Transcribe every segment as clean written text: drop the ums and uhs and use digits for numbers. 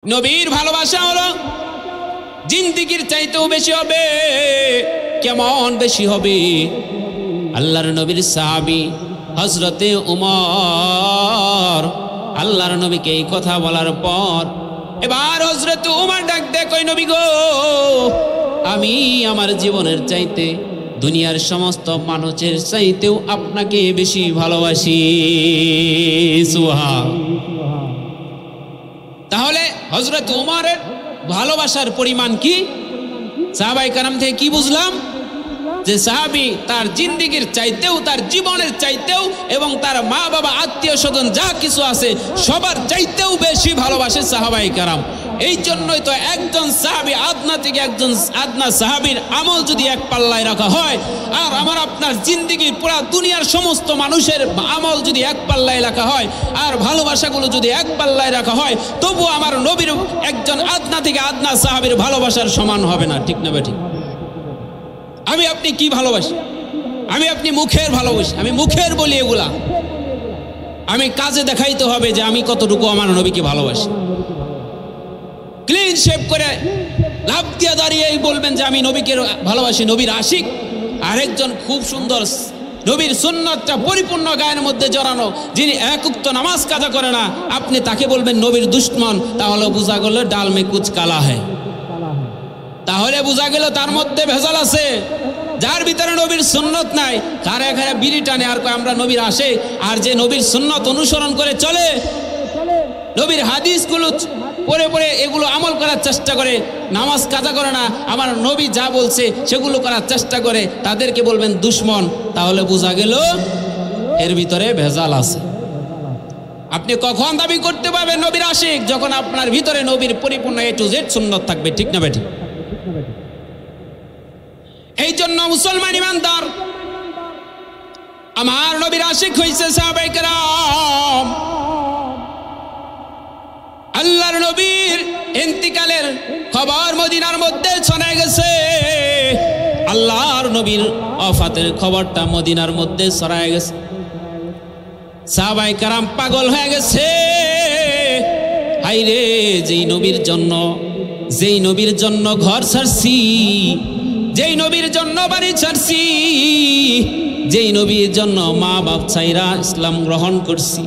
নবীর ভালোবাসা হলো জিন্দেগির চাইতেও বেশি হবে। কেমন বেশি হবে? আল্লাহর নবীর সাহাবী হযরতে উমর আল্লাহর নবীকে এই কথা বলার পর এবার হযরতে উমর ডাক দেয়, কই নবী গো, আমি আমার জীবনের চাইতে দুনিয়ার সমস্ত মানুষের চাইতেও আপনাকে বেশি ভালোবাসি। সুবহান। তাহলে হযরত উমরের ভালোবাসার পরিমাণ কি? সাহাবায়ে কেরাম থেকে কি বুঝলাম? যে সাহাবী তার জিন্দেগির চাইতেও, তার জীবনের চাইতেও এবং তার মা বাবা আত্মীয় স্বজন যা কিছু আছে সবার চাইতেও বেশি ভালোবাসে সাহাবায়ে কেরাম। এই জন্যই তো একজন সাহাবী আদনা থেকে একজন আদনা সাহাবীর আমল যদি এক পাল্লায় রাখা হয় আর আমার আপনার জিন্দেগির পুরা দুনিয়ার সমস্ত মানুষের আমল যদি এক পাল্লায় রাখা হয় আর ভালোবাসাগুলো যদি এক পাল্লায় রাখা হয়, তবু আমার নবীর একজন আদনা থেকে আদনা সাহাবীর ভালোবাসার সমান হবে না। ঠিক না বেঠিক? আমি আপনি কি ভালোবাসি? আমি আপনি মুখের ভালোবাসি, আমি মুখের বলি এগুলা, আমি কাজে দেখাইতে হবে যে আমি কতটুকু আমার নবীকে ভালোবাসি। ক্লিন শেভ করে লাভ দিয়ে দাঁড়িয়ে বলবেন যে আমি নবীকে ভালোবাসি, নবীর আশিক। আরেকজন খুব সুন্দর নবীর সুন্নাতটা পরিপূর্ণ গায়ের মধ্যে জড়ানো, যিনি এক উক্ত নামাজ কাজা করে না, আপনি তাকে বলবেন নবীর দুশমন, তাহলে বোঝা গেল ডাল মে কুচ কালা হ্যায়। তাহলে বোঝা গেল তার মধ্যে ভেজাল আছে। যার ভিতরে নবীর সুন্নত নাই, কারে কারে বিড়ি টানে আর আমরা নবীর আসে, আর যে নবীর সুন্নত অনুসরণ করে চলে, নবীর হাদিসগুলো পড়ে পড়ে এগুলো আমল করার চেষ্টা করে, নামাজ কাজা করে না, আমার নবী যা বলছে সেগুলো করার চেষ্টা করে, তাদেরকে বলবেন দুশমন। তাহলে বোঝা গেল এর ভিতরে ভেজাল আছে। আপনি কখন দাবি করতে পারবেন নবীর আশিক? যখন আপনার ভিতরে নবীর পরিপূর্ণ এ টু জেড সুন্নত থাকবে। ঠিক না বেঠিক? এই জন্য মুসলমান ইমানদার আমার নবীর আশিক হইছে সাহাবায়ে কেরাম। আল্লাহর নবীর ইন্তিকালের খবর মদিনার মধ্যে ছড়ায় গেছে, আল্লাহর নবীর ওফাতের খবরটা মদিনার মধ্যে ছড়ায় গেছে। সাহাবায়ে কেরাম পাগল হয়ে গেছে। হায়রে, যেই নবীর জন্য ঘর ছাড়ছি, যেই নবীর জন্য বাড়ি ছাড়ছি, যেই নবীর জন্য মা বাপ ছাইরা ইসলাম গ্রহণ করছি,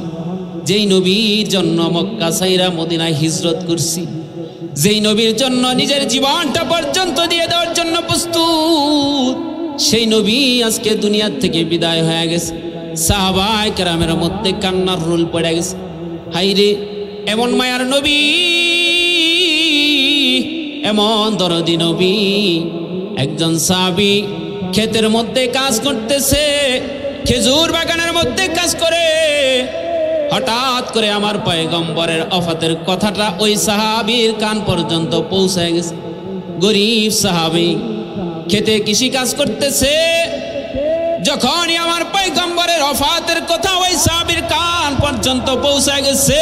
যেই নবীর জন্য মক্কা ছাইরা মদিনায় হিজরত করছি, যেই নবীর জন্য নিজের জীবনটা পর্যন্ত দিয়ে দেওয়ার জন্য প্রস্তুত, সেই নবী আজকে দুনিয়ার থেকে বিদায় হয়ে গেছে। সাহাবায়ে কেরামের মধ্যে কান্নার রোল পড়ে গেছে। হায়রে, এমন মায়ার নবী, এমন দরদি নবী। একজন সাহাবী ক্ষেতের মধ্যে কাজ করতেছে, খেজুর বাগানের মধ্যে কাজ করে, হঠাৎ করে আমার পয়গম্বরের ওফাতের কথাটা ওই সাহাবীর কান পর্যন্ত পৌঁছে গেছে। গরিব সাহাবী খেতে কৃষি কাজ করতেছে, যখনই আমার পয়গম্বরের ওফাতের কথা ওই সাহাবীর কান পর্যন্ত পৌঁছে গেছে,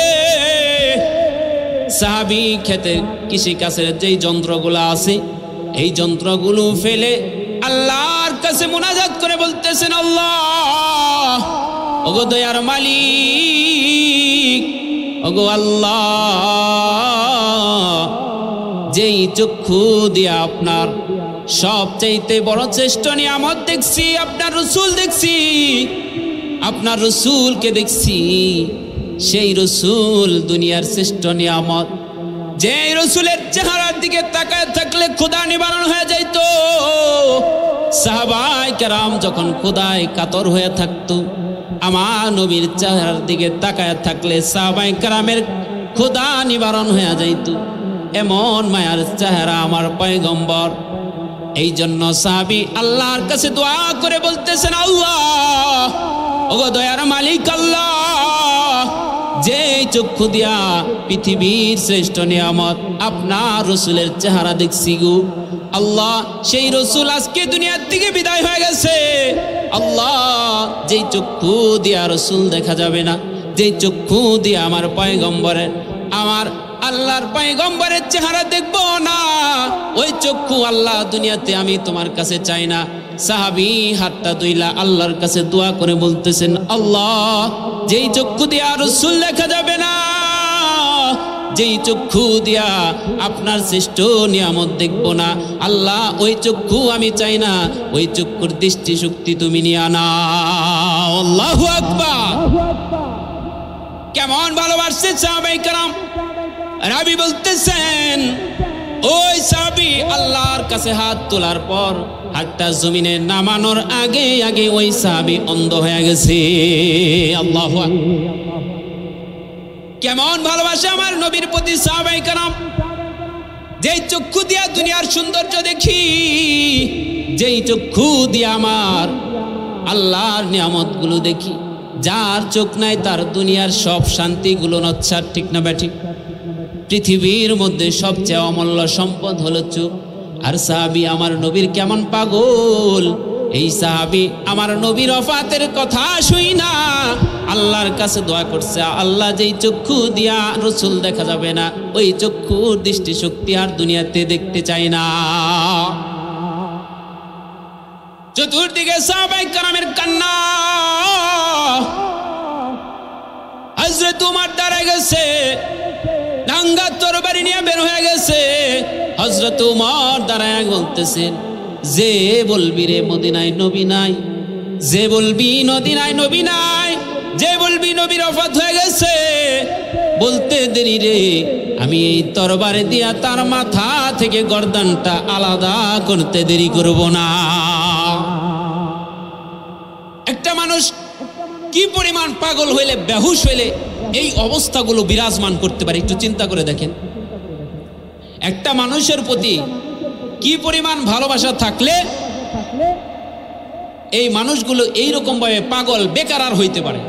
সাহাবী খেতে কৃষি কাজের যেই যন্ত্রগুলো আছে এই যন্ত্রগুলো ফেলে আল্লাহর কাছে মুনাজাত করে বলতেছেন, আল্লাহ, ওগো দয়ার মালিক, ওগো আল্লাহ, যেই চক্ষু দিয়ে আপনার সবচাইতে বড় শ্রেষ্ঠ নিয়ামত দেখছি, আপনার রসুল দেখছি, আপনার রসুলকে দেখছি, সেই রসুল দুনিয়ার শ্রেষ্ঠ নিয়ামত, যে রসুলের চেহারার দিকে তাকায় থাকলে ক্ষুধা নিবারণ হয়ে যাইত। সাহাবায়ে কেরাম যখন ক্ষুধায় কাতর হয়ে থাকতো, আমার নবীর চেহারার দিকে তাকায় থাকলে সাহাবায়ে কেরামের ক্ষুধা নিবারণ হয়ে যাইত। এমন মায়ার চেহারা আমার পয়গম্বর। এই জন্য সাহাবী আল্লাহর কাছে দোয়া করে বলতেছেন, আল্লাহ, ওগো দয়ার মালিক আল্লাহ, যে চক্ষু দিয়া পৃথিবীর শ্রেষ্ঠ নিয়ামত আপনার রসুলের চেহারা দেখছি গো আল্লাহ, সেই রসুল আজকে দুনিয়ার থেকে বিদায় হয়ে গেছে। আল্লাহ, যেই চক্ষু দিয়া রসুল দেখা যাবে না, যেই চক্ষু দিয়া আমার পয়গম্বরের, আমার আল্লাহর পয়গম্বরের চেহারা দেখব না, ওই চক্ষু আল্লাহ দুনিয়াতে আমি তোমার কাছে চাই না। সাহাবী হাতটা দুইলা আল্লাহর কাছে দোয়া করে বলতেছেন, আল্লাহ, যেই চক্ষু দিয়া রাসূল দেখা যাবে না, যেই চক্ষু দিয়া আপনার শ্রেষ্ঠ নিয়ামত দেখব না, আল্লাহ ওই চক্ষু আমি চাই না, ওই চক্ষুর দৃষ্টি শক্তি তুমি নিয়ে নাও। আল্লাহু আকবার। কেমন ভালোবাসছে সাহাবায়ে কেরাম। রাবি বলতেছেন ওই সাহাবী আল্লাহর কাছে হাত তোলার পর হাতটা জমিনে নামানোর আগে আগে ওই সাহাবী অন্ধ হয়ে গেছে। আল্লাহু আকবার। কেমন ভালোবাসে আমার নবীর প্রতি সাহাবায়ে কেরাম। যেই চক্ষু দিয়া দুনিয়ার সৌন্দর্য দেখি, যেই চক্ষু দিয়া আমার আল্লাহর নিয়ামতগুলো দেখি, যার চোখ নাই তার দুনিয়ার সব শান্তিগুলো নচ্ছার, ঠিক না ব্যাঠিক? পৃথিবীর মধ্যে সবচেয়ে অমূল্য সম্পদ হলো চোখ। আর সাহাবী আমার নবীর কেমন পাগল, এই সাহাবী আমার নবীর ওফাতের কথা শুই না আল্লাহর কাছে দোয়া করছে, আল্লাহ যেই চক্ষু দিয়া রসুল দেখা যাবে না, ওই চক্ষুর দৃষ্টি শক্তি আর দুনিয়াতে দেখতে চাই না। চতুর্দিকে সাহাবায়ে কেরামের কান্না। হযরত উমর দাঁড়ায় গেছে, ডাঙ্গা তরবারি নিয়ে বের হয়ে গেছে। হযরত উমর দাঁড়ায় বলতেছেন, যে বলবি রে মদিনায় নবী নাই, যে বলবি মদিনায় নবী নাই, যে বলবি নবীর ওফাত হয়ে গেছে, বলতে দেরি রে, আমি এই তরবারি দিয়া তার মাথা থেকে গর্দানটা আলাদা করতে দেরি করব না। একটা মানুষ কি পরিমাণ পাগল হইলে, বেহুশ হইলে এই অবস্থাগুলো বিরাজমান করতে পারে, একটু চিন্তা করে দেখেন। একটা মানুষের প্রতি কি পরিমাণ ভালোবাসা থাকলে এই মানুষগুলো এইরকম ভাবে পাগল বেকার আর হইতে পারে।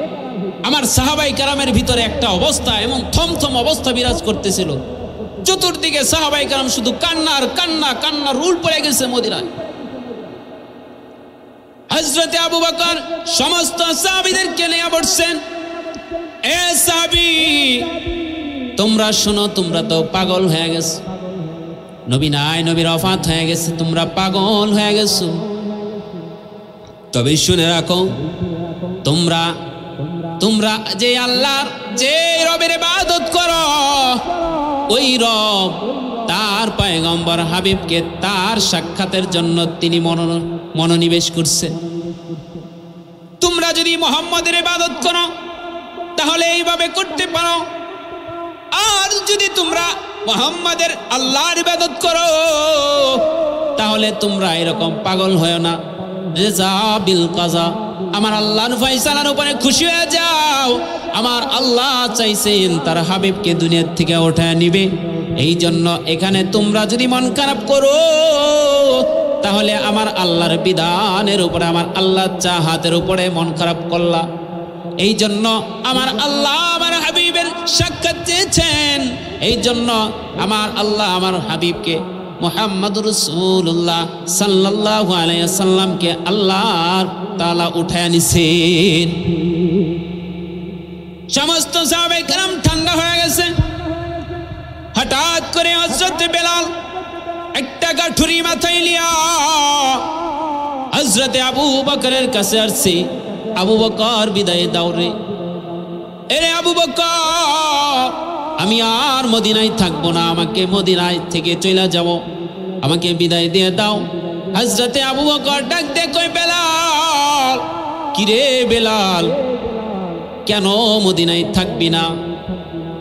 আমার সাহাবায়ে কেরামের ভিতরে একটা অবস্থা, এমন থমথম অবস্থা বিরাজ করতেছিল। চতুর্দিকে সাহাবায়ে কেরাম শুধু কান্নার কান্না, কান্নার রুল পড়ে গেছে মদিনায়। হযরতে আবু বকর সমস্ত সাহাবীদেরকে নিয়ে বসছেন, এ সাহাবী তোমরা শোনো, তোমরা তো পাগল হয়ে গেছো, নবী নাই, নবীর ওফাত হয়ে গেছে, তোমরা পাগল হয়ে গেছো। তবে শুনে রাখো, তোমরা তোমরা যে আল্লাহর, যে রবের ইবাদত করো, ওই রব তার পয়গম্বর হাবিবকে তার সাক্ষাতের জন্য তিনি মনোনিবেশ করছে। তোমরা যদি মুহাম্মদের ইবাদত করো তাহলে এইভাবে করতে পারো, আর যদি তোমরা মুহাম্মদের আল্লাহর ইবাদত করো তাহলে তোমরা এরকম পাগল হয় না। রেজা বিল কাজা, আমার আল্লাহর ফয়সালার উপরে খুশি হয়ে যাও। আমার আল্লাহ চাইছেন তার হাবিবকে দুনিয়া থেকে উঠায় নিবে, এই জন্য এখানে তোমরা যদি মন খারাপ করো তাহলে আমার আল্লাহর বিধানের উপরে, আমার আল্লাহর চাহাতের উপরে মন খারাপ করলা। এই জন্য আমার আল্লাহ আমার হাবিবের সাক্ষাৎ চেয়েছেন, এই জন্য আমার আল্লাহ আমার হাবিবকে মুহাম্মদুর রাসূলুল্লাহ সাল্লাল্লাহু আলাইহি ওয়াসাল্লামকে আল্লাহ তাআলা উঠায় নিছেন। সমস্ত সাহাবায়ে কেরাম ঠান্ডা হয়ে গেছে। হঠাৎ করে হযরত বেলাল একটা গাঠুরি মাথায় লিয়া হযরত আবু বকরের কাছে আসছে, আবু বকর বিদায় দাও রে, এরে আবু বকর আমি আর মদিনায় থাকবো না, আমাকে মদিনায় থেকে চলে যাব, আমাকে বিদায় দিয়ে দাও। হযরতে আবু বকর ডাক দে কই, বেলাল কিরে বেলাল, কেন মদিনায় থাকবি না?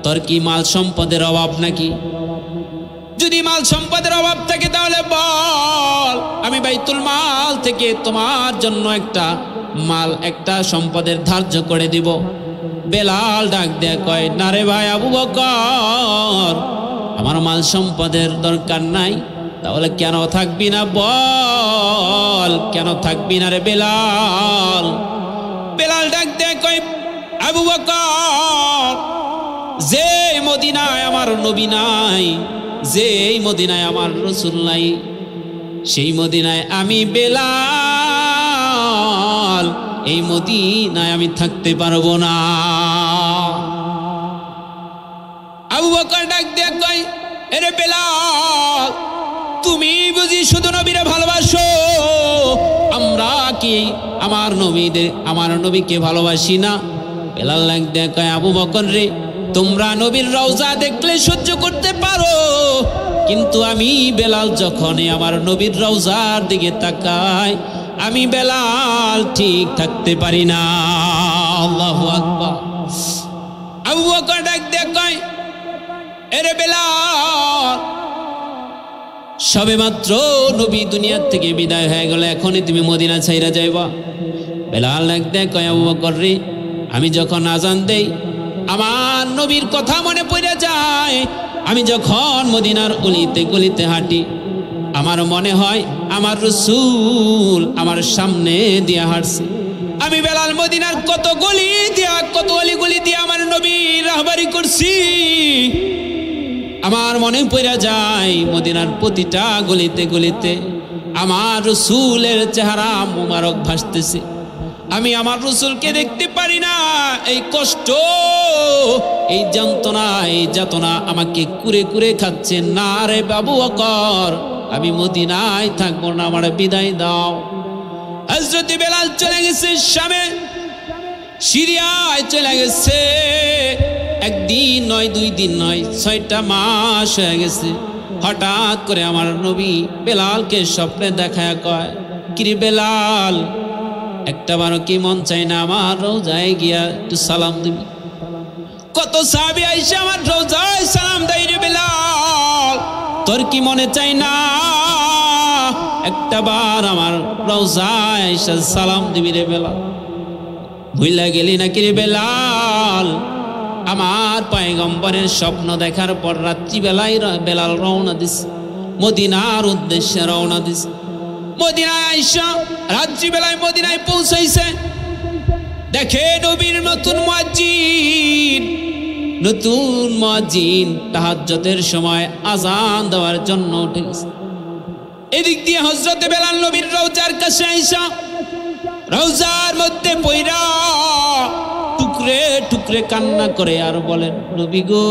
তোর কি মাল সম্পদের অভাব নাকি? যদি মাল সম্পদের অভাব থাকে তাহলে বল, আমি বাইতুল মাল থেকে তোমার জন্য একটা সম্পদের ধার্য করে দিব। বেলাল ডাক দেয়া কয়, না রে ভাই আবু বকর, আমার মাল সম্পদের দরকার নাই। তাহলে কেন থাকবি না বল, কেন থাকবি না রে বেলাল? বেলাল ডাক দেয়া কয়, আবু বকর, যে মদিনায় আমার নবী নাই, যে মদিনায় আমার রাসূল নাই, সেই মদিনায় আমি বেলাল, এই মদিনায় আমি থাকতে পারবো না। আবু বকর ডাক দিয়ে কয়, আরে বেলাল, তুমি বুঝি শুধু নবীরে ভালোবাসো, আমরা কি আমার নবীকে ভালোবাসি না? বেলাল ডাক দিয়ে কয়, আবু বকর রে, তোমরা নবীর রওজা দেখলে সহ্য করতে পারো, কিন্তু আমি বেলাল যখন আমার নবীর রওজার দিকে তাকাই, আমি বেলাল ঠিক থাকতে পারি না। আল্লাহু আকবার। আবু বকর ডাক দিয়ে কয়, এরে বেলাল, সবেমাত্র নবী দুনিয়ার থেকে বিদায় হয়ে গেল, এখনই তুমি মদিনা ছাইরা যাইবা? বেলাল ডাক দিয়ে কয়, আবু বকর রে, আমি যখন আজান দেই আমার নবীর কথা মনে পড়ে যায়। আমি যখন মদিনার অলিতে গলিতে হাঁটি, আমার মনে হয় আমার রাসূল আমার সামনে দিয়ে হাঁটছে। আমি বেলাল মদিনার কত গলি দিয়া, কত অলিগলি দিয়া আমার নবীর রাহবারি করছি। আমার মনে পড়ে যায় মদিনার প্রতিটা গলিতে গলিতে আমার রাসূলের চেহারা মুবারক ভাসতেছে। আমি আমার রাসূলকে দেখতে পারি না। এই কষ্ট, এই যন্ত্রণা, এই যাতনা আমাকে কুরে কুরে খাচ্ছে। না রে আবু বকর, আমি মদিনায় থাকবো না, আমার বিদায় দাও। হযরত বেলাল চলে গেছে শামে, সিরিয়ায় চলে গেছে। একদিন নয়, 2 দিন নয়, 6টা মাস হয়ে গেছে। হঠাৎ করে আমার নবী বেলালকে স্বপ্নে দেখায় কয়, কিরে বেলাল, একটা বারো কি মন চাই না আমার রওজায় গিয়া একটু সালাম দিবি? কত সাহাবী আইসা আমার রওজায় সালাম দেয় রে বেলাল, তোর কি মনে চাই না একটা বার আমার রওজায় আইসা সালাম দিবি রে বেলাল? ভুইলা গেলি নাকি রে বেলাল? আমার পয়গম্বরের স্বপ্ন দেখার পর রাত্রিবেলায় বেলাল রওনা দিস, মদিনার উদ্দেশ্যে রওনা দিস। মদিনায় আইসা রাত্রিবেলায় মদিনায় পৌঁছাইছে, দেখে নবীর নতুন মুয়াজ্জিন তাহাজ্জুদের সময় আজান দেওয়ার জন্য উঠে গেছে। এদিক দিয়ে হযরত বেলাল নবীর রওজার কাছে আইসা রওজার মধ্যে পইরা টুকরে টুকরে কান্না করে আর বলেন, নবী গো,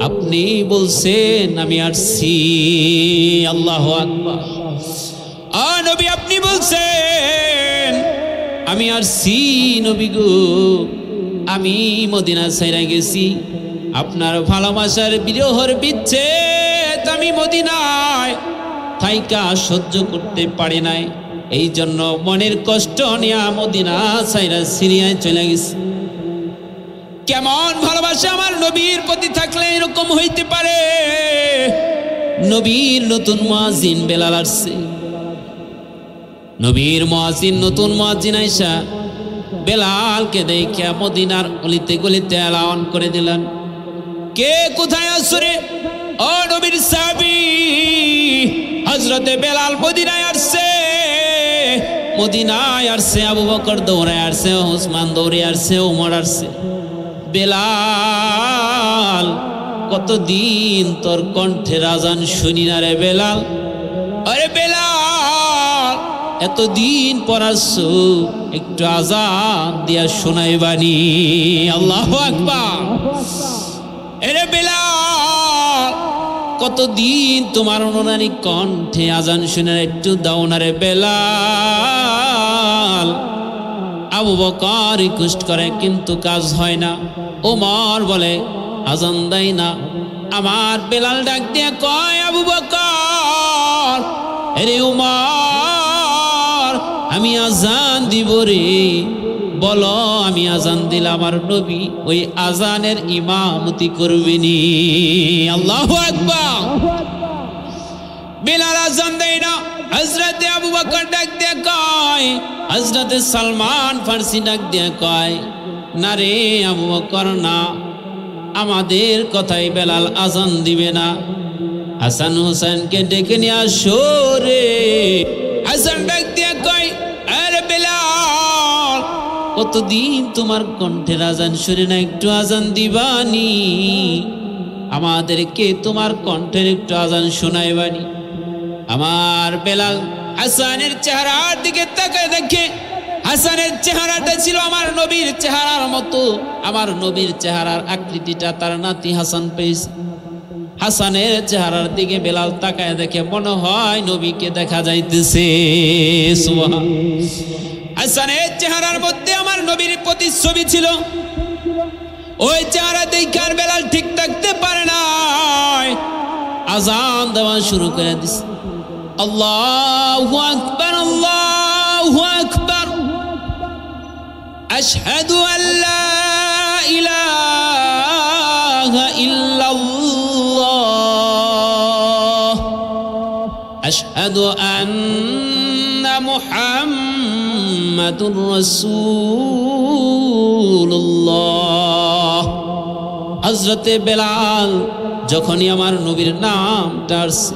আপনি বলছেন আমি আসছি। আল্লাহু আকবার। নবী আপনি বলছেন আমি আসছি। নবী গো, আমি মদিনা ছাইরা গেছি, আপনার ভালোবাসার বিরহর বিচ্ছেদ আমি মদিনায় থাইকা সহ্য করতে পারি নাই, এই জন্য মনের কষ্ট নিয়ে মদিনা ছাইরা সিরিয়ায় চলে গেছি। কেমন ভালোবাসা আমার নবীর প্রতি থাকলে এরকম হইতে পারে? নবীর নতুন মুয়াজ্জিন বেলাল আসছে। নবীর মুয়াজ্জিন, নতুন মুয়াজ্জিন আইসা বেলালকে দেখে মদিনার অলিতে গলিতে এলান করে দিলেন, কে কোথায় আছো রে? ও নবীর সাহাবী, হযরতে বেলাল মদিনায় আসছে। মদিনায় আসছে, আবু বকর দৌড়ায় আসছে, ওসমান দৌড়ে আসছে, ওমর আসছে। বেলাল, কতদিন তোর কণ্ঠের আজান শুনি না রে বেলাল। আরে বেলাল, এতদিন পর আসছো, একটু আজান দিয়া শোনাইবানি। আল্লাহু আকবার। এরে বেলাল, কতদিন তোমার অনুরানী কণ্ঠে আজান শুনে, একটু দাও না রে বেলাল। আবু বকর রিকোয়েস্ট করে, কিন্তু কাজ হয় না। ওমর বলে আজান দেয় না। আমার বেলাল ডাক দিয়ে কয়, আবু বকর, আরে ওমর, আমি আজান দিব রে। বলো, আমি আজান দিলাম, আমার নবী ওই আজানের ইমামতি করবেনি। আল্লাহু আকবার। বেলাল আজান দেয় না। হযরতে আবু বকর ডাক দিয়ে কয়, হযরতে সালমান ফারসি ডাক দিয়ে কয়, না রে আবু বকর, না, আমাদের কথাই বেলাল আজান দিবে না। হাসান হোসেনকে ডেকে নিয়ে আসো রে। হাসান ডাক দিয়ে কয়, আরে বেলাল, কতদিন তোমার কণ্ঠের আজান শুনে না, একটু আজান দিবানি? আমাদেরকে তোমার কণ্ঠের একটু আজান শোনাইবানি? আমার বেলাল হাসানের চেহারার দিকে তাকায় দেখে হাসানের চেহারাটা ছিল আমার নবীর চেহারার মতো। আমার নবীর চেহারার আকৃতিটা তার নাতি হাসান পেয়েছে। হাসানের চেহারার দিকে বেলাল তাকায় দেখে মনে হয় নবীকে দেখা যাইতেছে। সুবহানাল্লাহ। হাসানের চেহারার মধ্যে আমার নবীর প্রতিচ্ছবি ছিল। ওই চেহারা দেখে আর বেলাল ঠিক থাকতে পারে না, আজান দেওয়া শুরু করে দিছে। আল্লাহু আকবার, আল্লাহু আকবার, আশহাদু আল্লা ইলাহা ইল্লাল্লাহ, আশহাদু আন্না মুহাম্মাদুর রাসূলুল্লাহ। হযরতে বেলাল যখনই আমার নবীর নামটা আসছে,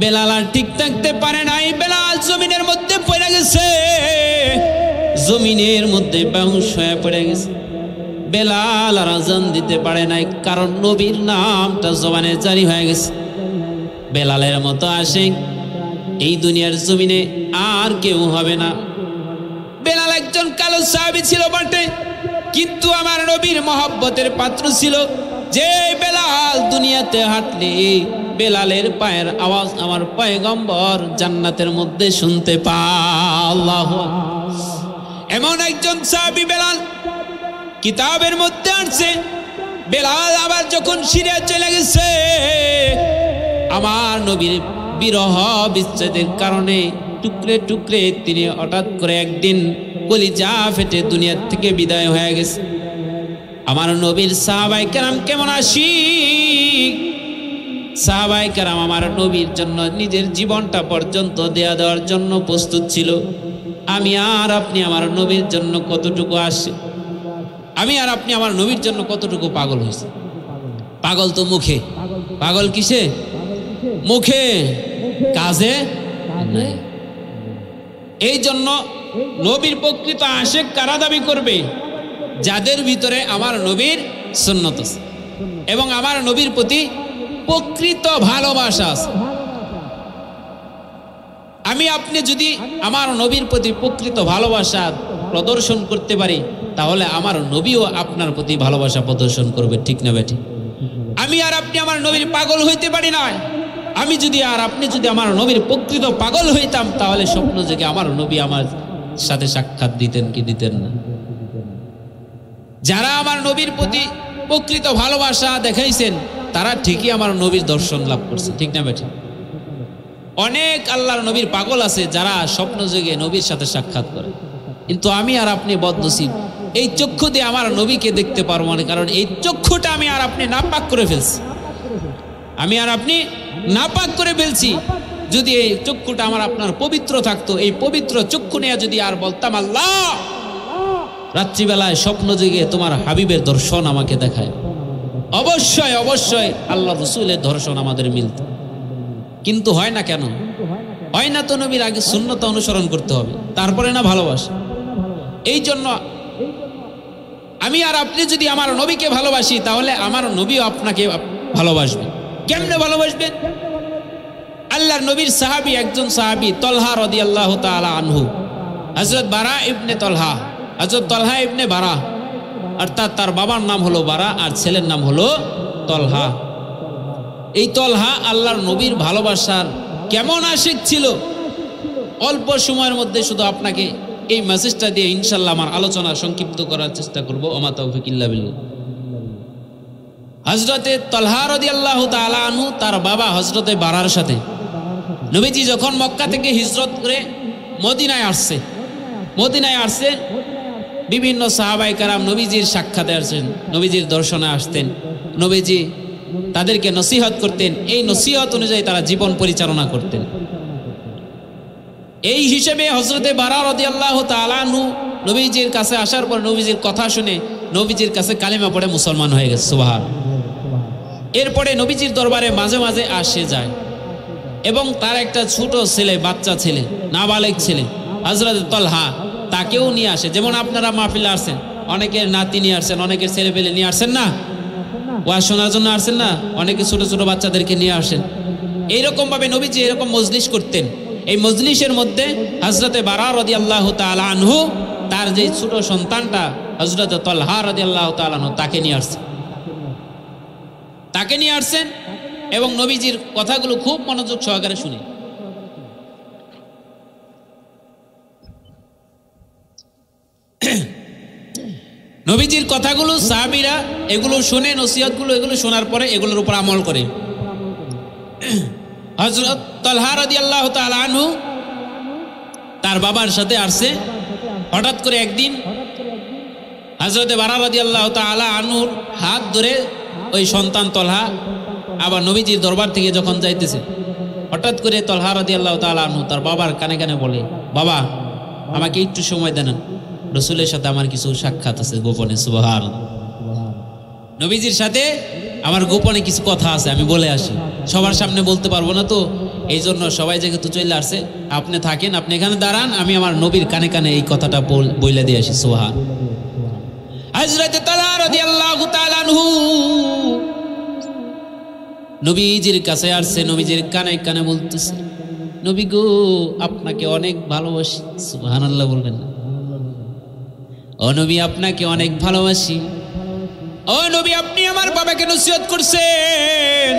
বেলাল আর ঠিক থাকতে পারে নাই। বেলাল জমিনের মধ্যে পড়ে গেছে, জমিনের মধ্যে বেহুশ হয়ে পড়ে গেছে। বেলাল আর আজান দিতে পারে নাই, কারণ নবীর নামটা জবানে জারি হয়ে গেছে। বেলালের মতো আশিক এই দুনিয়ার জমিনে আর কেউ হবে না। বেলাল একজন কালো সাহাবী ছিল বটে, কিন্তু আমার নবীর মহব্বতের পাত্র ছিল। যে বেলাল দুনিয়াতে হাঁটলে বেলালের পায়ের আওয়াজ আমার পয়গম্বর জান্নাতের মধ্যে শুনতে পায়। আল্লাহু আকবার। এমন একজন সাহাবী বেলাল, কিতাবের মধ্যে আসছে বেলাল আবার যখন সিরিয়া চলে গেছে, আমার নবীর বিরহ বিচ্ছেদের কারণে টুকরে টুকরে তিনি হঠাৎ করে একদিন কলিজা ফেটে দুনিয়া থেকে বিদায় হয়ে গেছে। আমার নবীর সাহাবায়ে কেরাম কেমন আশিক, সাহাবায়ে কেরাম আমার নবীর জন্য নিজের জীবনটা পর্যন্ত দেওয়ার জন্য প্রস্তুত ছিল। আমি আর আপনি আমার নবীর জন্য কতটুকু আসে, আমি আর আপনি আমার নবীর জন্য কতটুকু পাগল হয়েছে। পাগল তো মুখে, পাগল কিসে? মুখে, কাজে নাই। এই জন্য নবীর প্রকৃত আশিক কারা দাবি করবে? যাদের ভিতরে আমার নবীর সুন্নত আছে এবং আমার নবীর প্রতি প্রকৃত ভালোবাসা আছে। আমি আপনি যদি আমার নবীর প্রতি প্রকৃত ভালোবাসা প্রদর্শন করতে পারি, তাহলে আমার নবীও আপনার প্রতি ভালোবাসা প্রদর্শন করবে, ঠিক না বেটি? আমি আর আপনি আমার নবীর পাগল হইতে পারি না। আমি যদি আর আপনি যদি আমার নবীর প্রকৃত পাগল হইতাম, তাহলে স্বপ্ন জেগে আমার নবী আমার সাথে সাক্ষাৎ দিতেন কি দিতেন না? যারা আমার নবীর প্রতি প্রকৃত ভালোবাসা দেখাইছেন, তারা ঠিকই আমার নবীর দর্শন লাভ করছে, ঠিক না বেটি? অনেক আল্লাহর নবীর পাগল আছে যারা স্বপ্ন জেগে নবীর সাথে সাক্ষাৎ করে, কিন্তু আমি আর আপনি বদনসিব, এই চক্ষু দিয়ে আমার নবীকে দেখতে পারবো না, কারণ এই চক্ষুটা আমি আর আপনি নাপাক করে ফেলছি। আমি আর আপনি নাপাক করে ফেলছি। যদি এই চক্ষুটা আমার আপনার পবিত্র থাকতো, এই পবিত্র চক্ষু নিয়ে যদি আর বলতাম আল্লাহ রাত্রিবেলায় স্বপ্ন জেগে তোমার হাবিবের দর্শন আমাকে দেখায়, অবশ্যই অবশ্যই আল্লাহ রসুলের দর্শন আমাদের মিলত। কিন্তু হয় না কেন? হয় না তো নবীর আগে সুন্নত অনুসরণ করতে হবে, তারপরে না ভালোবাসা। এই জন্য আমি আর আপনি যদি আমার নবীকে ভালোবাসি, তাহলে আমার নবীও আপনাকে ভালোবাসবে। কেমনে ভালোবাসবেন? আল্লাহর নবীর সাহাবী, একজন সাহাবী তলহা রাদিয়াল্লাহু তাআলা আনহু, হযরত বারা ইবনে তলহা, হযরত তলহা ইবনে বারা, অর্থাৎ তার বাবার নাম হলো বারা আর ছেলের নাম হলো তলহা। এই তলহা আল্লাহর নবীর ভালোবাসার কেমন আশিক ছিল, অল্প সময়ের মধ্যে শুধু আপনাকে এই মেসেজটা দিয়ে ইনশাআল্লাহ আমার আলোচনা সংক্ষিপ্ত করার চেষ্টা করব। ওমা তাওফিক ইল্লা বিল্লাহ। হযরতে তলহা রাদিয়াল্লাহু তাআলা আনহু তার বাবা হযরতে বারার সাথে নবীজি যখন মক্কা থেকে হিজরত করে মদিনায় আসছে, বিভিন্ন সাহাবায়ে কেরাম নবীজির সাক্ষাতে আসছেন, নবীজির দর্শনে আসতেন, নবীজি তাদেরকে নসিহত করতেন, এই নসিহত অনুযায়ী তারা জীবন পরিচালনা করতেন। এই হিসেবে হযরতে বারা রাদিয়াল্লাহু তাআলা আনহু নবীজির কাছে আসার পর নবীজির কথা শুনে নবীজির কাছে কালিমা পড়ে মুসলমান হয়ে গেছে। সুবহান। এরপরে নবীজির দরবারে মাঝে মাঝে আসে যায় এবং তার একটা ছোট ছেলে, বাচ্চা ছেলে, নাবালেগ ছেলে হযরত তলহা, তাকেও নিয়ে আসে। যেমন আপনারা মাহফিলে আসছেন, অনেকের নাতি নিয়ে আসছেন, অনেকের ছেলে পেলে নিয়ে আসছেন না, ওয়াজ শোনার জন্য আসছেন না, অনেকে ছোট ছোট বাচ্চাদেরকে নিয়ে আসেন। এইরকম ভাবে নবীজি এরকম মজলিস করতেন। এই মজলিসের মধ্যে হযরতে বারা রাদিয়াল্লাহু তাআলা আনহু তার যে ছোট সন্তানটা হযরতে তলহা রাদিয়াল্লাহু তাআলা আনহু তাকে নিয়ে আসছেন এবং নবীজির কথাগুলো খুব মনোযোগ সহকারে শুনে। নবীজির কথাগুলো সাহাবীরা এগুলো শুনে, নসিহতগুলো এগুলো শোনার পরে এগুলোর উপর আমল করে। হযরত তালহা রাদিয়াল্লাহু তাআলা আনহু তার বাবার সাথে আসছে। হঠাৎ করে একদিন হযরতে বারা রাদিয়াল্লাহু তাআলা আনহুর হাত ধরে ওই সন্তান তলহা আবার নবীজির দরবার থেকে যখন যাইতেছে, হঠাৎ করে তলহা রাদিয়াল্লাহু তাআলা আনহু তার বাবার কানে কানে বলে, বাবা আমাকে একটু সময় দেন, রাসূলের সাথে আমার কিছু সাক্ষাৎ আছে গোপনে। সুবহানাল্লাহ। নবীজির সাথে আমার গোপনে কিছু কথা আছে, আমি বলে আসি, সবার সামনে বলতে পারবো না তো, এই জন্য সবাই যেহেতু চলে আসছে, আপনি থাকেন, আপনি এখানে দাঁড়ান, আমি আমার নবীর কানে কানে এই কথাটা বইলে দিয়ে আসি। সুবহান। হযরত তালহা রাদিয়াল্লাহু তাআলা আনহু নবীজির কাছে আসছে, নবীজির কানে কানে বলতেছে, নবী গো আপনাকে অনেক ভালোবাসি। সুবহানাল্লাহ বলবেন না? ও নবী আপনাকে অনেক ভালোবাসি। ও নবী আপনি আমার বাবাকে নসিহত করছেন,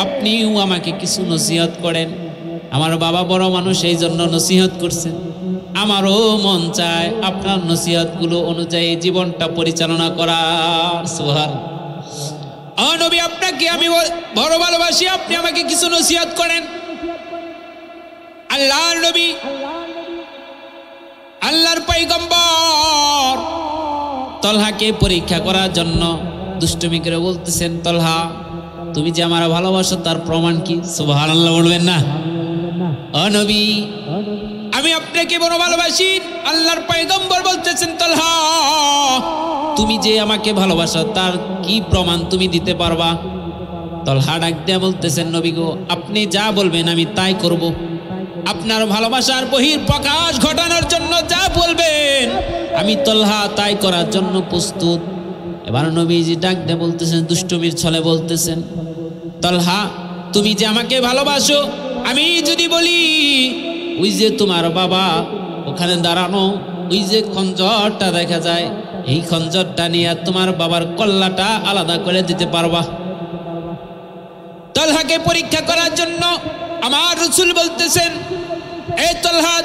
আপনিও আমাকে কিছু নসিহত করেন। আমার বাবা বড় মানুষ, এই জন্য নসিহত করছেন। আমারও মন চায় আপনার নসিহতগুলো অনুযায়ী জীবনটা পরিচালনা করার। সুবহানাল্লাহ। ও নবী আপনাকে আমি বড় ভালোবাসি, আপনি আমাকে কিছু নসিহত করেন। আল্লাহর নবী, আল্লাহর পয়গম্বর তলহাকে পরীক্ষা করার জন্য দুষ্টুমি করে বলতেছেন, তলহা তুমি যে আমার ভালোবাসো তার প্রমাণ কি? সুবহানাল্লাহ বলবেন না? ও নবী আমি আপনাকে বড় ভালোবাসি। আল্লাহর পয়গম্বর বলতেছেন, তলহা তুমি যে আমাকে ভালোবাসো তার কি প্রমাণ তুমি দিতে পারবা? তলহা ডাক দিয়ে বলতেছেন, নবী গো আপনি যা বলবেন আমি তাই করব। আপনার ভালোবাসার বহির প্রকাশ ঘটানোর জন্য যা বলবেন আমি তলহা তাই করার জন্য প্রস্তুত। এবার নবীজি ডাক দিয়ে বলতেছেন, দুষ্টুমির ছলে বলতেছেন, তলহা তুমি যে আমাকে ভালোবাসো, আমি যদি বলি ওই যে তোমার বাবা ওখানে দাঁড়ানো, ওই যে খঞ্জরটা দেখা যায়, এই খঞ্জরটা নিয়ে তোমার বাবার কল্লাটা আলাদা করে দিতে পারবা? তলহাকে পরীক্ষা করার জন্য আমার রাসূল বলতেছেন, এই তলহা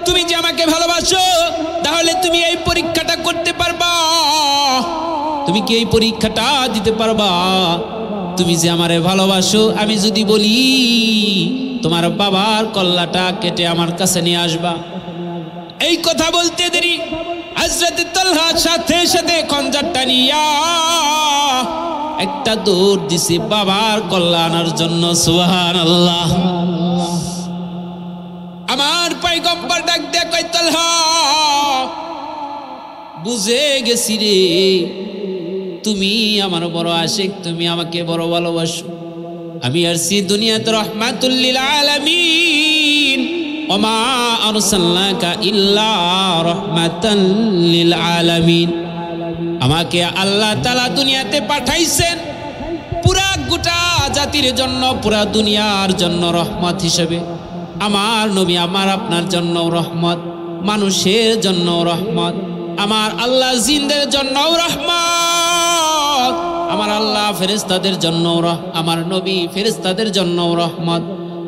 তুমি যে আমাকে ভালোবাসো তাহলে তুমি এই পরীক্ষাটা করতে পারবা? তুমি কি এই পরীক্ষাটা দিতে পারবা? তুমি যে আমারে ভালোবাসো, আমি যদি বলি তোমার বাবার কল্লাটা কেটে আমার কাছে নিয়ে আসবা। এই কথা বলতে দেরি হযরত তলহার সাথে সাথে খঞ্জরটা নিয়া একটা দৌড় দিছে বাবার কল্লা আনার জন্য। সুবহানাল্লাহ। আমার পয়গম্বর ডাক দিয়ে কয়, তলহা বুঝে গেছি রে, তুমি আমার বড় আশিক, তুমি আমাকে বড় ভালোবাসো। আমি আসছি দুনিয়াতে রাহমাতুল লিল আলামিন, ওমা আরসালনাকা ইল্লা রাহমাতাল লিল আলামিন। আমাকে আল্লাহ তাআলা দুনিয়াতে পাঠাইছেন পুরা গোটা জাতির জন্য, পুরা দুনিয়ার জন্য রহমত হিসেবে। আমার নবী আমার আপনার জন্য রহমত, মানুষের জন্য রহমত, আমার আল্লাহ জিনদের জন্য রহমত, আমার আল্লাহ ফেরেশতাদের জন্য আমার নবী ফেরেশতাদের জন্য রহমত,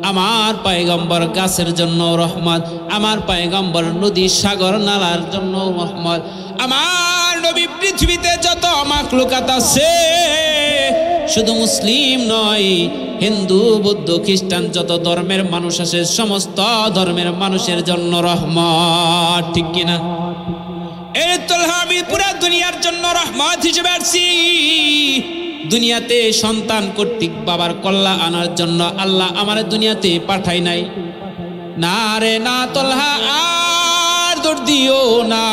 আমার পয়গম্বর গাছের জন্য রহমত, আমার পয়গম্বর নদী সাগর নালার জন্য রহমত, আমার নবী পৃথিবীতে যত মাখলুকাত আছে, শুধু মুসলিম নয়, হিন্দু বৌদ্ধ খ্রিস্টান যত ধর্মের মানুষ আছে সমস্ত ধর্মের মানুষের জন্য রহমত। ঠিক কিনা? এই তলহা আমি পুরা দুনিয়ার জন্য রহমত হিসেবে আসছি। দুনিয়াতে সন্তান কর্তৃক বাবার কল্লা আনার জন্য আল্লাহ আমার দুনিয়াতে পাঠাই নাই। না রে না তলহা, আর দৌড় দিও না,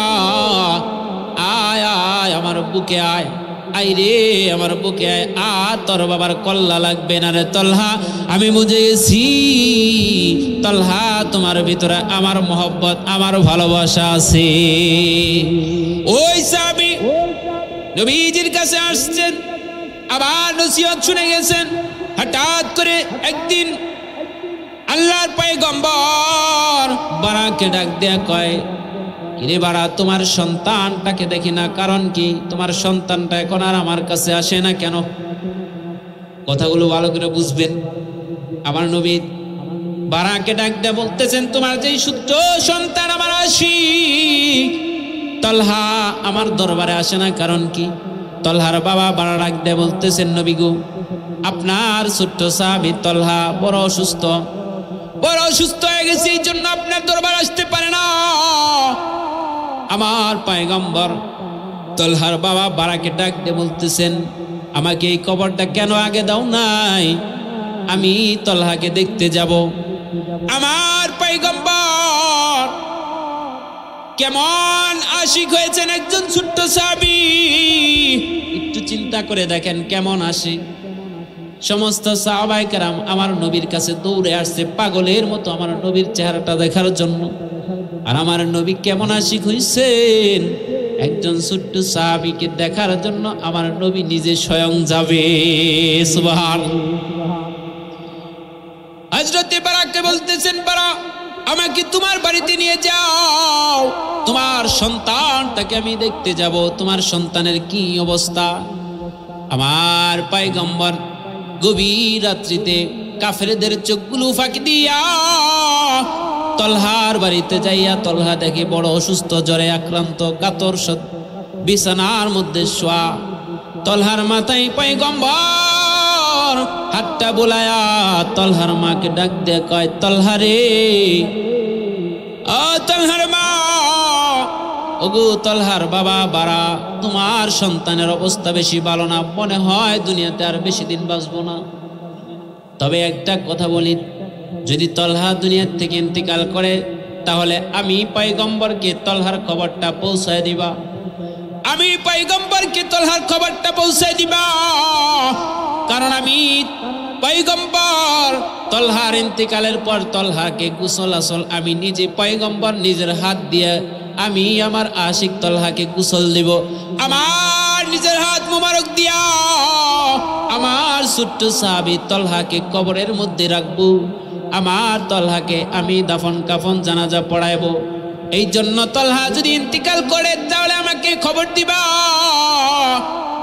আয় আয় আমার বুকে আয়, আই রে আমার বুকে আয়, আর তোর বাবার কল্লা লাগবে না রে তলহা। আমি বুঝে গেছি তলহা তোমার ভিতরে আমার মহব্বত, আমার ভালোবাসা আছে। ওই সাহাবী নবীজির কাছে আসছেন, আবার নসিহত শুনে গেছেন। হঠাৎ করে একদিন আল্লাহর পয়গম্বর বারাকে ডাক দেয়া কয়, কিরে বারা তোমার সন্তানটাকে দেখি না, কারণ কি? তোমার সন্তানটা এখন আর আমার কাছে আসে না কেন? কথাগুলো ভালো করে বুঝবেন। আমার নবী বারাকে ডাক দেয়া বলতেছেন, তোমার যেই সূত্র সন্তান আমার আশিক, তলহা আমার দরবারে আসে না, কারণ কি? তলহার বাবা বাড়া ডাক দিয়ে বলতেছেন, নবী গো, আপনার ছোট্ট সাহাবী তলহা বড় অসুস্থ হয়ে গেছে, এই জন্য আপনার দরবার আসতে পারে না। আমার পয়গম্বর তলহার বাবা বাড়াকে ডাক দিয়ে বলতেছেন, আমাকে এই কবরটা কেন আগে দাও নাই? আমি তলহাকে দেখতে যাব। আমার পয়গম্বর কেমন আশিক হয়েছেন একজন ছোট্ট সাহাবী, একটু চিন্তা করে দেখেন কেমন আশিক। সমস্ত সাহাবায়ে কেরাম আমার নবীর কাছে দৌড়ে আসছে পাগলের মতো আমার নবীর চেহারাটা দেখার জন্য। আর আমার নবী কেমন আশিক হইছেন, একজন ছোট্ট সাহাবীকে দেখার জন্য আমার নবী নিজে স্বয়ং যাবে। সুবহানাল্লাহ। হযরতে বারাকে বলতেছেন, বারা আমাকে তোমার বাড়িতে নিয়ে যাও, তোমার সন্তানটাকে আমি দেখতে যাব, তোমার সন্তানের কি অবস্থা। আমার পয়গম্বর গভীর রাত্রিতে কাফেরদের চোখগুলো ফাঁকি দিয়া তলহার বাড়িতে যাইয়া তলহা দেখে বড় অসুস্থ, জ্বরে আক্রান্ত, কাতর বিছানার মধ্যে শোয়া। তলহার মাথায় পয়গম্বর হাতটা বুলায়া তলহার মাকে ডাক দিয়ে কয়, তলহা রে, ও তলহার মা, ওগো তলহার বাবা বাড়া, তোমার সন্তানের অবস্থা বেশি ভালো না, মনে হয় দুনিয়াতে আর বেশি দিন বাঁচবো না। তবে একটা কথা বলি, যদি তলহা দুনিয়ার থেকে ইন্তেকাল করে তাহলে আমি পয়গম্বরকে তলহার খবরটা পৌঁছায় দিবা, আমি পয়গম্বরকে তলহার খবরটা পৌঁছায় দিবা। কারণ আমি পয়গম্বর তলহার ইন্তেকালের পর তলহাকে গোসল আসল আমি নিজে পয়গম্বর নিজের হাত দিয়ে আমি আমার আশিক তলহাকে গোসল দিব, আমার নিজের হাত মোবারক দিয়া আমার ছোট্ট সাহাবী তলহাকে কবরের মধ্যে রাখবো, আমার তলহাকে আমি দাফন কাফন জানাজা পড়াইব। এই জন্য তলহা যদি ইন্তেকাল করে তাহলে আমাকে খবর দিবা।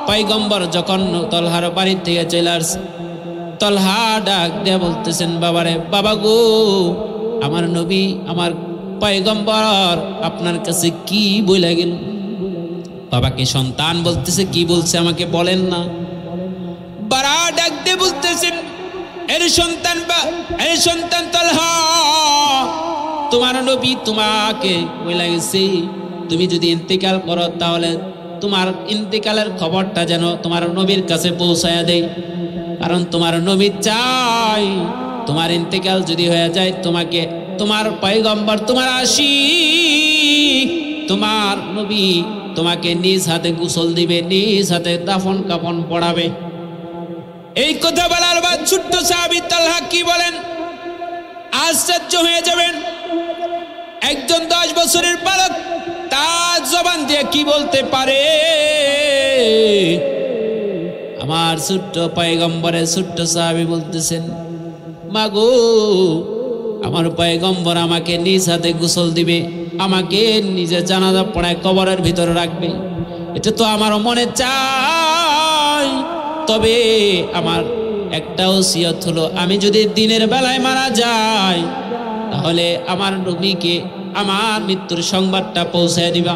পয়গম্বর যখন তলহার বাড়ি থেকে চলে আসছে, তলহা ডাক দিয়ে বলতেছেন, বাবারে, বাবা গো, আমার নবী আমার পয়গম্বর আপনার কাছে কি বলে গেল? বাবাকে সন্তান বলতেছে, কি বলছে আমাকে বলেন না। বারা ডাক দিয়ে বলতেছেন, এর সন্তান তলহা, তোমার নবী তোমাকে বলে গেছে, তুমি যদি ইন্তেকাল করো তাহলে তোমার ইন্তেকালের খবরটা যেন তোমার নবীর কাছে পৌঁছায়া দেয়। কারণ তোমার নবী চাই তোমার ইন্তেকাল যদি হয়ে যায় তোমাকে তোমার পয়গম্বর তোমার আশিক তোমার নবী তোমাকে নিজ হাতে গোসল দিবে, নিজ হাতে দাফন কাফন পড়াবে। এই কথা বলার পর ছোট্ট সাহাবী তলহা কি বলেন, আশ্চর্য হয়ে যাবেন। একজন 10 বছরের বালক তার জবান দিয়ে কি বলতে পারে? আমার ছোট্ট পয়গম্বরের ছোট্ট সাহাবী বলতেছেন, মাগো, আমার পয়গম্বর আমাকে নিজ হাতে গোসল দিবে, আমাকে নিজে জানাজা পড়ায় কবরের ভিতরে রাখবে, এটা তো আমার মনে চাই। তবে আমার একটা ওসিয়ত হলো, আমি যদি দিনের বেলায় মারা যাই তাহলে আমার নবীকে আমার মৃত্যুর সংবাদটা পৌঁছায় দিবা,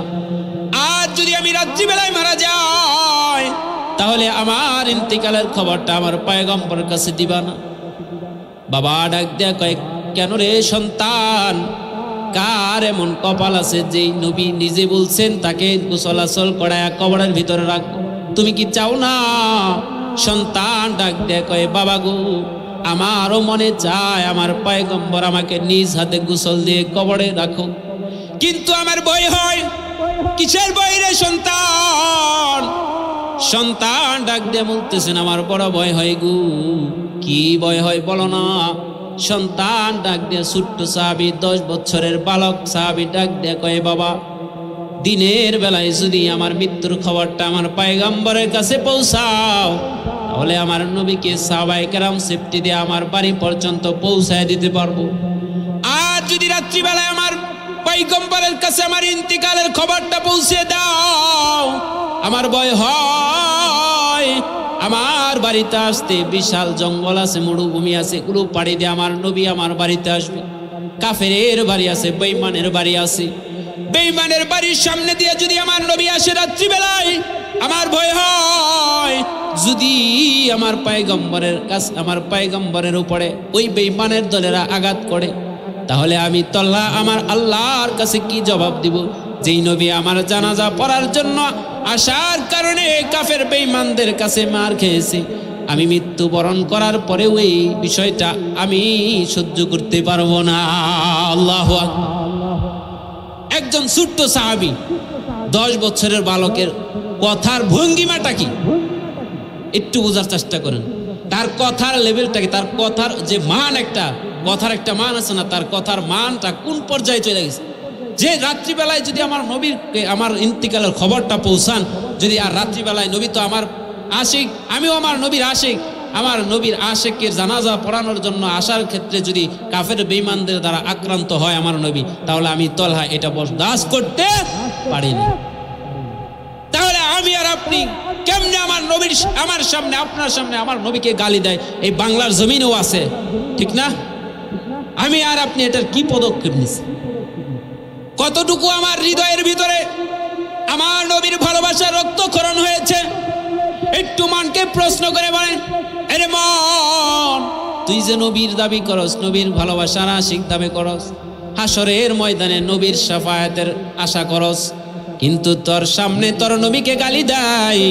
আর যদি আমি রাত্রিবেলায় মারা যাই তাহলে আমার ইন্তেকালের খবরটা আমার পয়গম্বরের কাছে দিবা না। বাবা ডাক দেয়া কয়, কেন রে সন্তান, কার এমন কপাল আছে যে নবী নিজে বলছেন তাকে গোসল আসল করায়া কবরের ভিতরে রাখবো, তুমি কি চাও না? সন্তান ডাক দেয়া কয়, বাবা গো, আমারও মনে চায় আমার পয়গম্বর আমাকে নিজ হাতে গোসল দিয়ে কবরে রাখো, কিন্তু আমার ভয় হয়। কিসের ভয় রে সন্তান? সন্তান ডাক দিয়ে বলতেছেন, আমার বড় ভয় হয় গো। কি ভয় হয় বলো না? সন্তান ডাক দিয়ে ছোট্ট সাহাবী 10 বছরের বালক সাহাবী ডাক দিয়ে কয়, বাবা, দিনের বেলায় যদি আমার মৃত্যুর খবরটা আমার পয়গম্বরের কাছে পৌঁছাও তাহলে আমার নবীকে সাহাবায়ে কেরাম সেফটি দিয়ে আমার বাড়ি পর্যন্ত পৌঁছায় দিতে পারবো, আর যদি রাত্রিবেলায় আমার পয়গম্বরের কাছে আমার ইন্তেকালের খবরটা পৌঁছে দাও, আমার ভয় হয় আমার বাড়িতে আসতে বিশাল জঙ্গল আছে, মরুভূমি আছে, এগুলো পাড়ি দিয়ে আমার নবী আমার বাড়িতে আসবে, কাফেরের বাড়ি আছে, বেঈমানের বাড়ি আছে, বেঈমানের বাড়ির সামনে দিয়ে যদি আমার নবী আসে রাত্রিবেলায়, আমার ভয় হয় যদি আমার পয়গম্বরের উপরে ওই বেঈমানের দলেরা আঘাত করে, তাহলে আমি তল্লাহ আমার আল্লাহর কাছে কি জবাব দিব? যেই নবী আমার জানাজা পড়ার জন্য আসার কারণে কাফের বেঈমানদের কাছে মার খেয়েছে, আমি মৃত্যুবরণ করার পরে ওই বিষয়টা আমি সহ্য করতে পারবো না। আল্লাহু আকবার। একজন ছোট্ট সাহাবী 10 বছরের বালকের কথার ভঙ্গিমাটা কি একটু বোঝার চেষ্টা করেন। তার কথার লেভেলটা কি, তার কথার যে মান, কথার একটা মান আছে না, তার কথার মানটা কোন পর্যায়ে চলে গেছে। যে রাত্রিবেলায় যদি আমার নবীর আমার ইন্তিকালের খবরটা পৌঁছান, যদি আর রাত্রিবেলায় নবী তো আমার আশিক, আমিও আমার নবীর আশিক, আমার নবীর আশিকের জানাজা পড়ানোর জন্য আসার ক্ষেত্রে যদি কাফের বেঈমানদের দ্বারা আক্রান্ত হয় আমার নবী, তাহলে আমি তলহা এটা বরদাস্ত করতে পারিনি। তাহলে আমি আর আপনি কেমনে আমার নবীর আমার সামনে আপনার সামনে আমার নবীকে গালি দেয়? এই বাংলার জমিনেও আছে, ঠিক না? আমি আর আপনি এটার কি পদক্ষেপ নিছি? কতটুকু আমার হৃদয়ের ভিতরে আমার নবীর ভালোবাসার রক্তক্ষরণ হয়েছে? একটু মনকে প্রশ্ন করে বলেন, আরে মন, তুই যে নবীর দাবি করস, নবীর ভালোবাসার আশিক দাবি করস, হাসরের ময়দানে নবীর শাফায়াতের আশা করস, কিন্তু তোর সামনে তোর নবীকে গালি দেয়,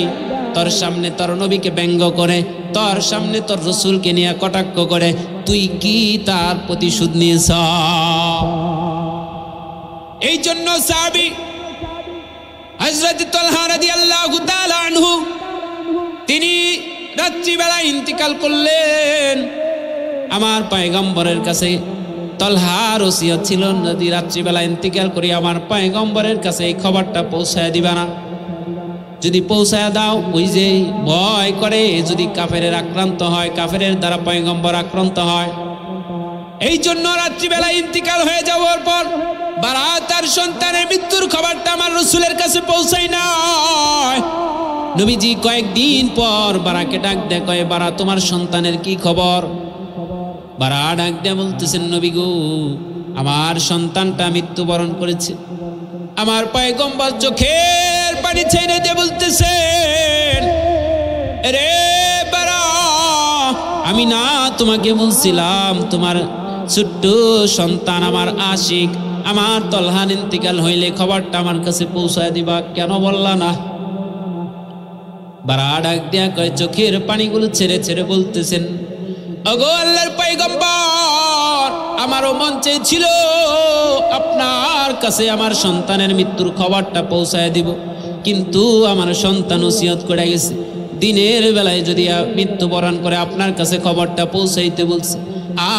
তোর সামনে তোর নবীকে ব্যঙ্গ করে, তোর সামনে তোর রসুলকে নিয়ে কটাক্ষ করে, তুই কি তার প্রতিশোধ নিয়েছ? এই জন্য সাহাবী হযরত তালহা রাদিয়াল্লাহু তাআলা আনহু তিনি রাত্রিবেলা ইন্তিকাল করলেন। আমার পয়গম্বরের কাছে তালহার ওসিয়ত ছিল, যদি রাত্রিবেলা ইন্তিকাল করি আমার পয়গম্বরের কাছে এই খবরটা পৌঁছায় দিবা না। যদি পৌঁছায় দাও, ওই যে ভয় করে যদি কাফেরের আক্রান্ত হয়, কাফেরের দ্বারা পয়গম্বর আক্রান্ত হয়। এই জন্য রাত্রিবেলা ইন্তিকাল হয়ে যাওয়ার পর বারাত তার সন্তানের মৃত্যুর খবরটা আমার রসুলের কাছে পৌঁছায় না। নবীজি কয়েকদিন পর বারাকে ডাক দেয়, কয় বারা তোমার সন্তানের কি খবর? বারা ডাক দেয় বলতেছেন, নবী গো, আমার সন্তানটা মৃত্যুবরণ করেছে। আমার পয়গম্বর চোখের পানি ছেড়ে দিয়ে বলতেছেন, রে বারা, আমি না তোমাকে বলছিলাম তোমার ছোট্ট সন্তান আমার আশিক, আমার তলহান ইন্তিকাল হইলে খবরটা আমার কাছে পৌঁছায় দিবা, কেন বললা না? বারা ডাক দিয়া কয়, চোখের পানিগুলো ছেড়ে ছেড়ে বলতেছেন, ওগো আল্লাহর পয়গম্বর, আমারও মন চেয়েছিল আপনার কাছে আমার সন্তানের মৃত্যুর খবরটা পৌঁছায় দিব, কিন্তু আমার সন্তান ওসিয়ত করে গেছে দিনের বেলায় যদি মৃত্যুবরণ করে আপনার কাছে খবরটা পৌঁছাইতে বলছে,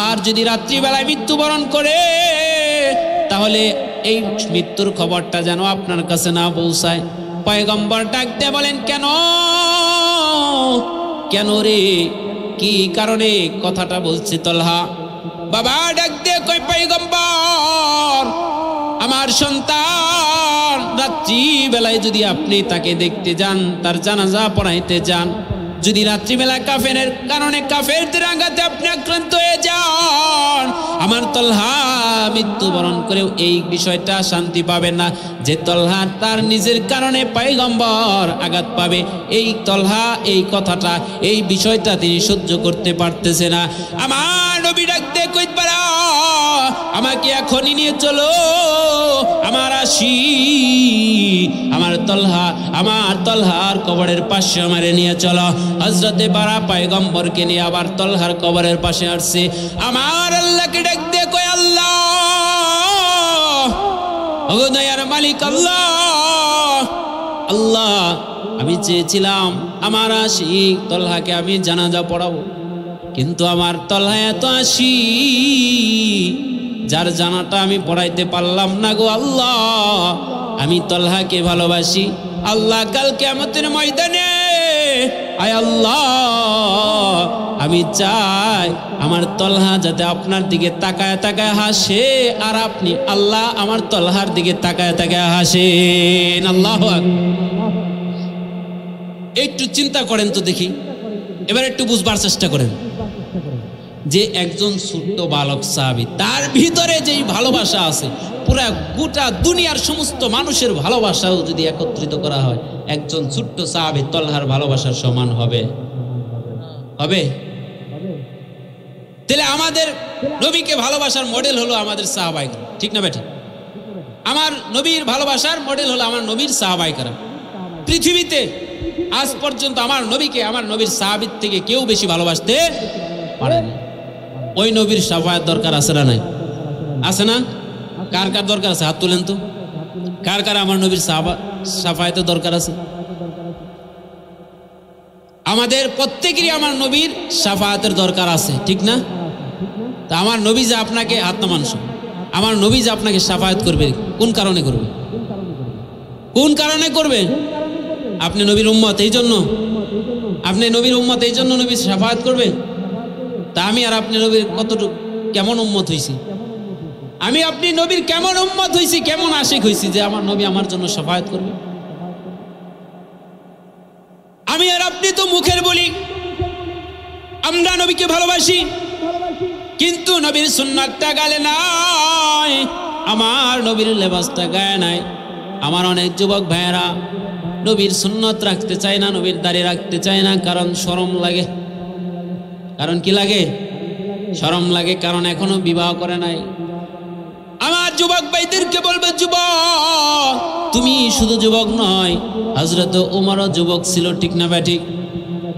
আর যদি রাত্রিবেলায় মৃত্যুবরণ করে তাহলে এই মৃত্যুর খবরটা যেন আপনার কাছে না পৌঁছায়। পয়গম্বর ডাক দিয়ে বলেন, কেন কেন রে, কি কারণে কথাটা বলছে তলহা? বাবা ডাক দিয়ে কই, পয়গম্বর, আমার সন্তান রাত্রিবেলায় যদি আপনি তাকে দেখতে যান, তার জানাজা পড়াইতে যান, যদি রাত্রিবেলা কাফেরের কারণে কাফেরদের আঘাতে আপনি আক্রান্ত হয়ে যান, আমার তলহা মৃত্যুবরণ করেও এই বিষয়টা শান্তি পাবে না যে তলহা তার নিজের কারণে পয়গম্বর আঘাত পাবে। এই তলহা এই কথাটা, এই বিষয়টা তিনি সহ্য করতে পারতেছে না। আমার নবী ডাক দিয়ে কই, পারা আমাকে এখনই নিয়ে চলো, আমার আশি আমার তলহার কবরের পাশে আমারে নিয়ে চলো। হযরতে বারা পয়গম্বরকে নিয়ে আবার তলহার কবরের পাশে আসছে। আমার আল্লাহকে ডাক দিয়ে কয়, আল্লাহ, ওগো দয়ার মালিক আল্লাহ, আল্লাহ, আমি চেয়েছিলাম আমার আশিক তলহাকে আমি জানাজা পড়াবো, কিন্তু আমার তলহা এত আশি যার জানাটা আমি পড়াইতে পারলাম না গো আল্লাহ। আমি তলহাকে ভালোবাসি আল্লাহ, কাল কিয়ামতের ময়দানে আয় আল্লাহ, আমি চাই আমার তলহা যাতে আপনার দিকে তাকায় তাকায় হাসে, আর আপনি আল্লাহ আমার তলহার দিকে তাকায় তাকায় হাসেন। আল্লাহু আকবার। একটু চিন্তা করেন তো দেখি, এবার একটু বুঝবার চেষ্টা করেন যে একজন ছোট্ট বালক সাহাবী, তার ভিতরে যেই ভালোবাসা আছে, পুরা পুরা গোটা দুনিয়ার সমস্ত মানুষের ভালোবাসাও যদি একত্রিত করা হয় একজন ছোট্ট সাহাবী তলহার ভালোবাসার সমান হবে? হবে? তাহলে আমাদের নবীকে ভালোবাসার মডেল হলো আমাদের সাহাবায়ে কেরাম, ঠিক না বেঠিক? আমার নবীর ভালোবাসার মডেল হলো আমার নবীর সাহাবায়ে কেরাম। পৃথিবীতে আজ পর্যন্ত আমার নবীকে আমার নবীর সাহাবীর থেকে কেউ বেশি ভালোবাসতে পারেনি। ওই নবীর শাফায়াত দরকার আছে না নাই? আছে না? কার কার দরকার আছে? হাত তুলেন তো। কার কার আমার নবীর শাফায়াতের দরকার আছে? আমাদের প্রত্যেকেরই আমার নবীর শাফায়াতের দরকার আছে, ঠিক না? তা আমার নবী যে আপনাকে হাত নামান, আমার নবী যে আপনাকে শাফায়াত করবে কোন কারণে করবে? কোন কারণে করবে? আপনি নবীর উম্মত, এই জন্য আপনি নবীর উম্মত, এই জন্য নবীর শাফায়াত করবে। তা আমি আর আপনি নবীর কতটুকু কেমন উম্মত হইছি? আমি আপনি নবীর কেমন উম্মত হইছি, কেমন আশিক হইছি যে আমার নবী আমার জন্য শাফায়াত করবে? আমি আর আপনি তো মুখের বলি আমরা নবীকে ভালোবাসি, কিন্তু নবীর সুন্নাতটা গালে নাই, আমার নবীর লেবাসটা গায়ে নাই। আমার অনেক যুবক ভাইয়েরা নবীর সুন্নত রাখতে চায় না, নবীর দাড়ি রাখতে চায় না, কারণ শরম লাগে। কারণ কি লাগে? শরম লাগে, কারণ এখনো বিবাহ করে নাই। আমার যুবক ভাইদেরকে বলবে, যুবক তুমি শুধু যুবক নয়, হযরত ওমরও যুবক ছিল, ঠিক না বেঠিক?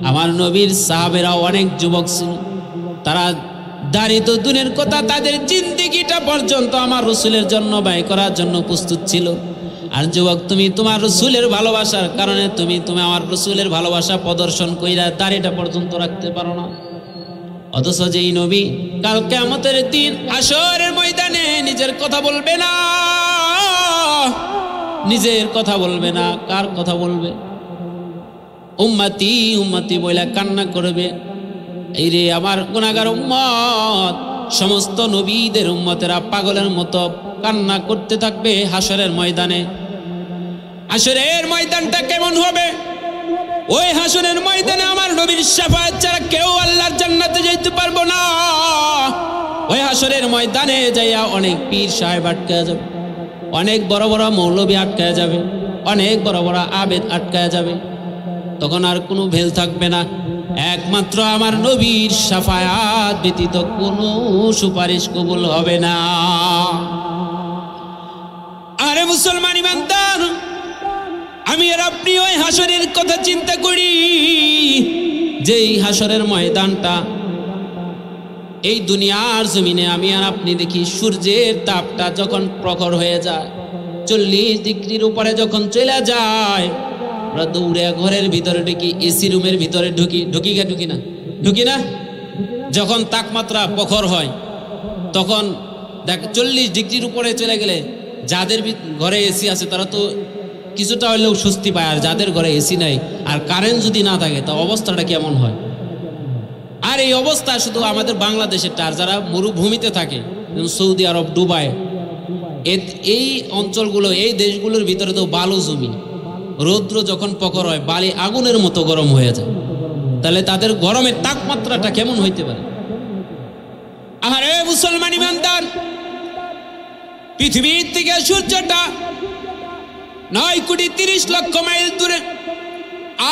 আমার নবীর সাহাবেরাও অনেক যুবক ছিল, তারা দাড়ি তো দূরের কথা, তাদের জিন্দেগিটা পর্যন্ত আমার রাসূলের জন্য ব্যয় করার জন্য প্রস্তুত ছিল। আর যুবক তুমি তোমার রাসূলের ভালোবাসার কারণে তুমি আমার রাসূলের ভালোবাসা প্রদর্শন কইরা দাড়িটা পর্যন্ত রাখতে পারো না। অথচ যেই নবী কাল কিয়ামতের দিন হাশরের ময়দানে নিজের কথা বলবে না, নিজের কথা বলবে না, কার কথা বলবে? উম্মতি উম্মতি বইলা কান্না করবে, এই রে আমার গুনাহগার উম্মত। সমস্ত নবীদের উম্মতেরা পাগলের মতো কান্না করতে থাকবে হাশরের ময়দানে। হাশরের ময়দানটা কেমন হবে? ওই হাশরের ময়দানে আমার নবীর শাফায়াত ছাড়া কেউ আল্লাহর জান্নাতে যেতে পারবো না। ওই হাশরের ময়দানে যাইয়া অনেক পীর সাহেব আটকায়া যাবে, অনেক বড় বড় মৌলবী আটকায়া যাবে, অনেক বড় বড় আবেদ আটকায়া যাবে। তখন আর কোনো ভেল থাকবে না, একমাত্র আমার নবীর শাফায়াত ব্যতীত কোনো সুপারিশ কবুল হবে না। আরে মুসলমান ইমানদার, আমি আর আপনি ওই হাশরের কথা চিন্তা করি, যেই হাশরের ময়দানটা এই দুনিয়ার জমিনে আমি আর আপনি দেখি সূর্যের তাপটা যখন প্রখর হয়ে যায়, 40 ডিগ্রির উপরে যখন চলে যায়, আমরা দৌড়ে ঘরের ভিতরে ঢুকি, এসি রুমের ভিতরে ঢুকি না। যখন তাপমাত্রা প্রখর হয় তখন দেখ 40 ডিগ্রির উপরে চলে গেলে যাদের ঘরে এসি আছে তারা তো কিছুটা হলেও স্বস্তি পায়, আর যাদের ঘরে এসি নাই আর কারেন্ট যদি না থাকে তা অবস্থাটা কেমন হয়? আর এই অবস্থা শুধু আমাদের বাংলাদেশের, আর যারা মরুভূমিতে থাকে সৌদি আরব, দুবাই, এই অঞ্চলগুলো, এই দেশগুলোর ভিতরে তো বালু জমি, রৌদ্র যখন প্রখর হয় বালি আগুনের মতো গরম হয়ে যায়, তাহলে তাদের গরমের তাপমাত্রাটা কেমন হইতে পারে? আরে মুসলমান ইমানদার, পৃথিবীর থেকে সূর্যটা 9,30,00,000 মাইল দূরে,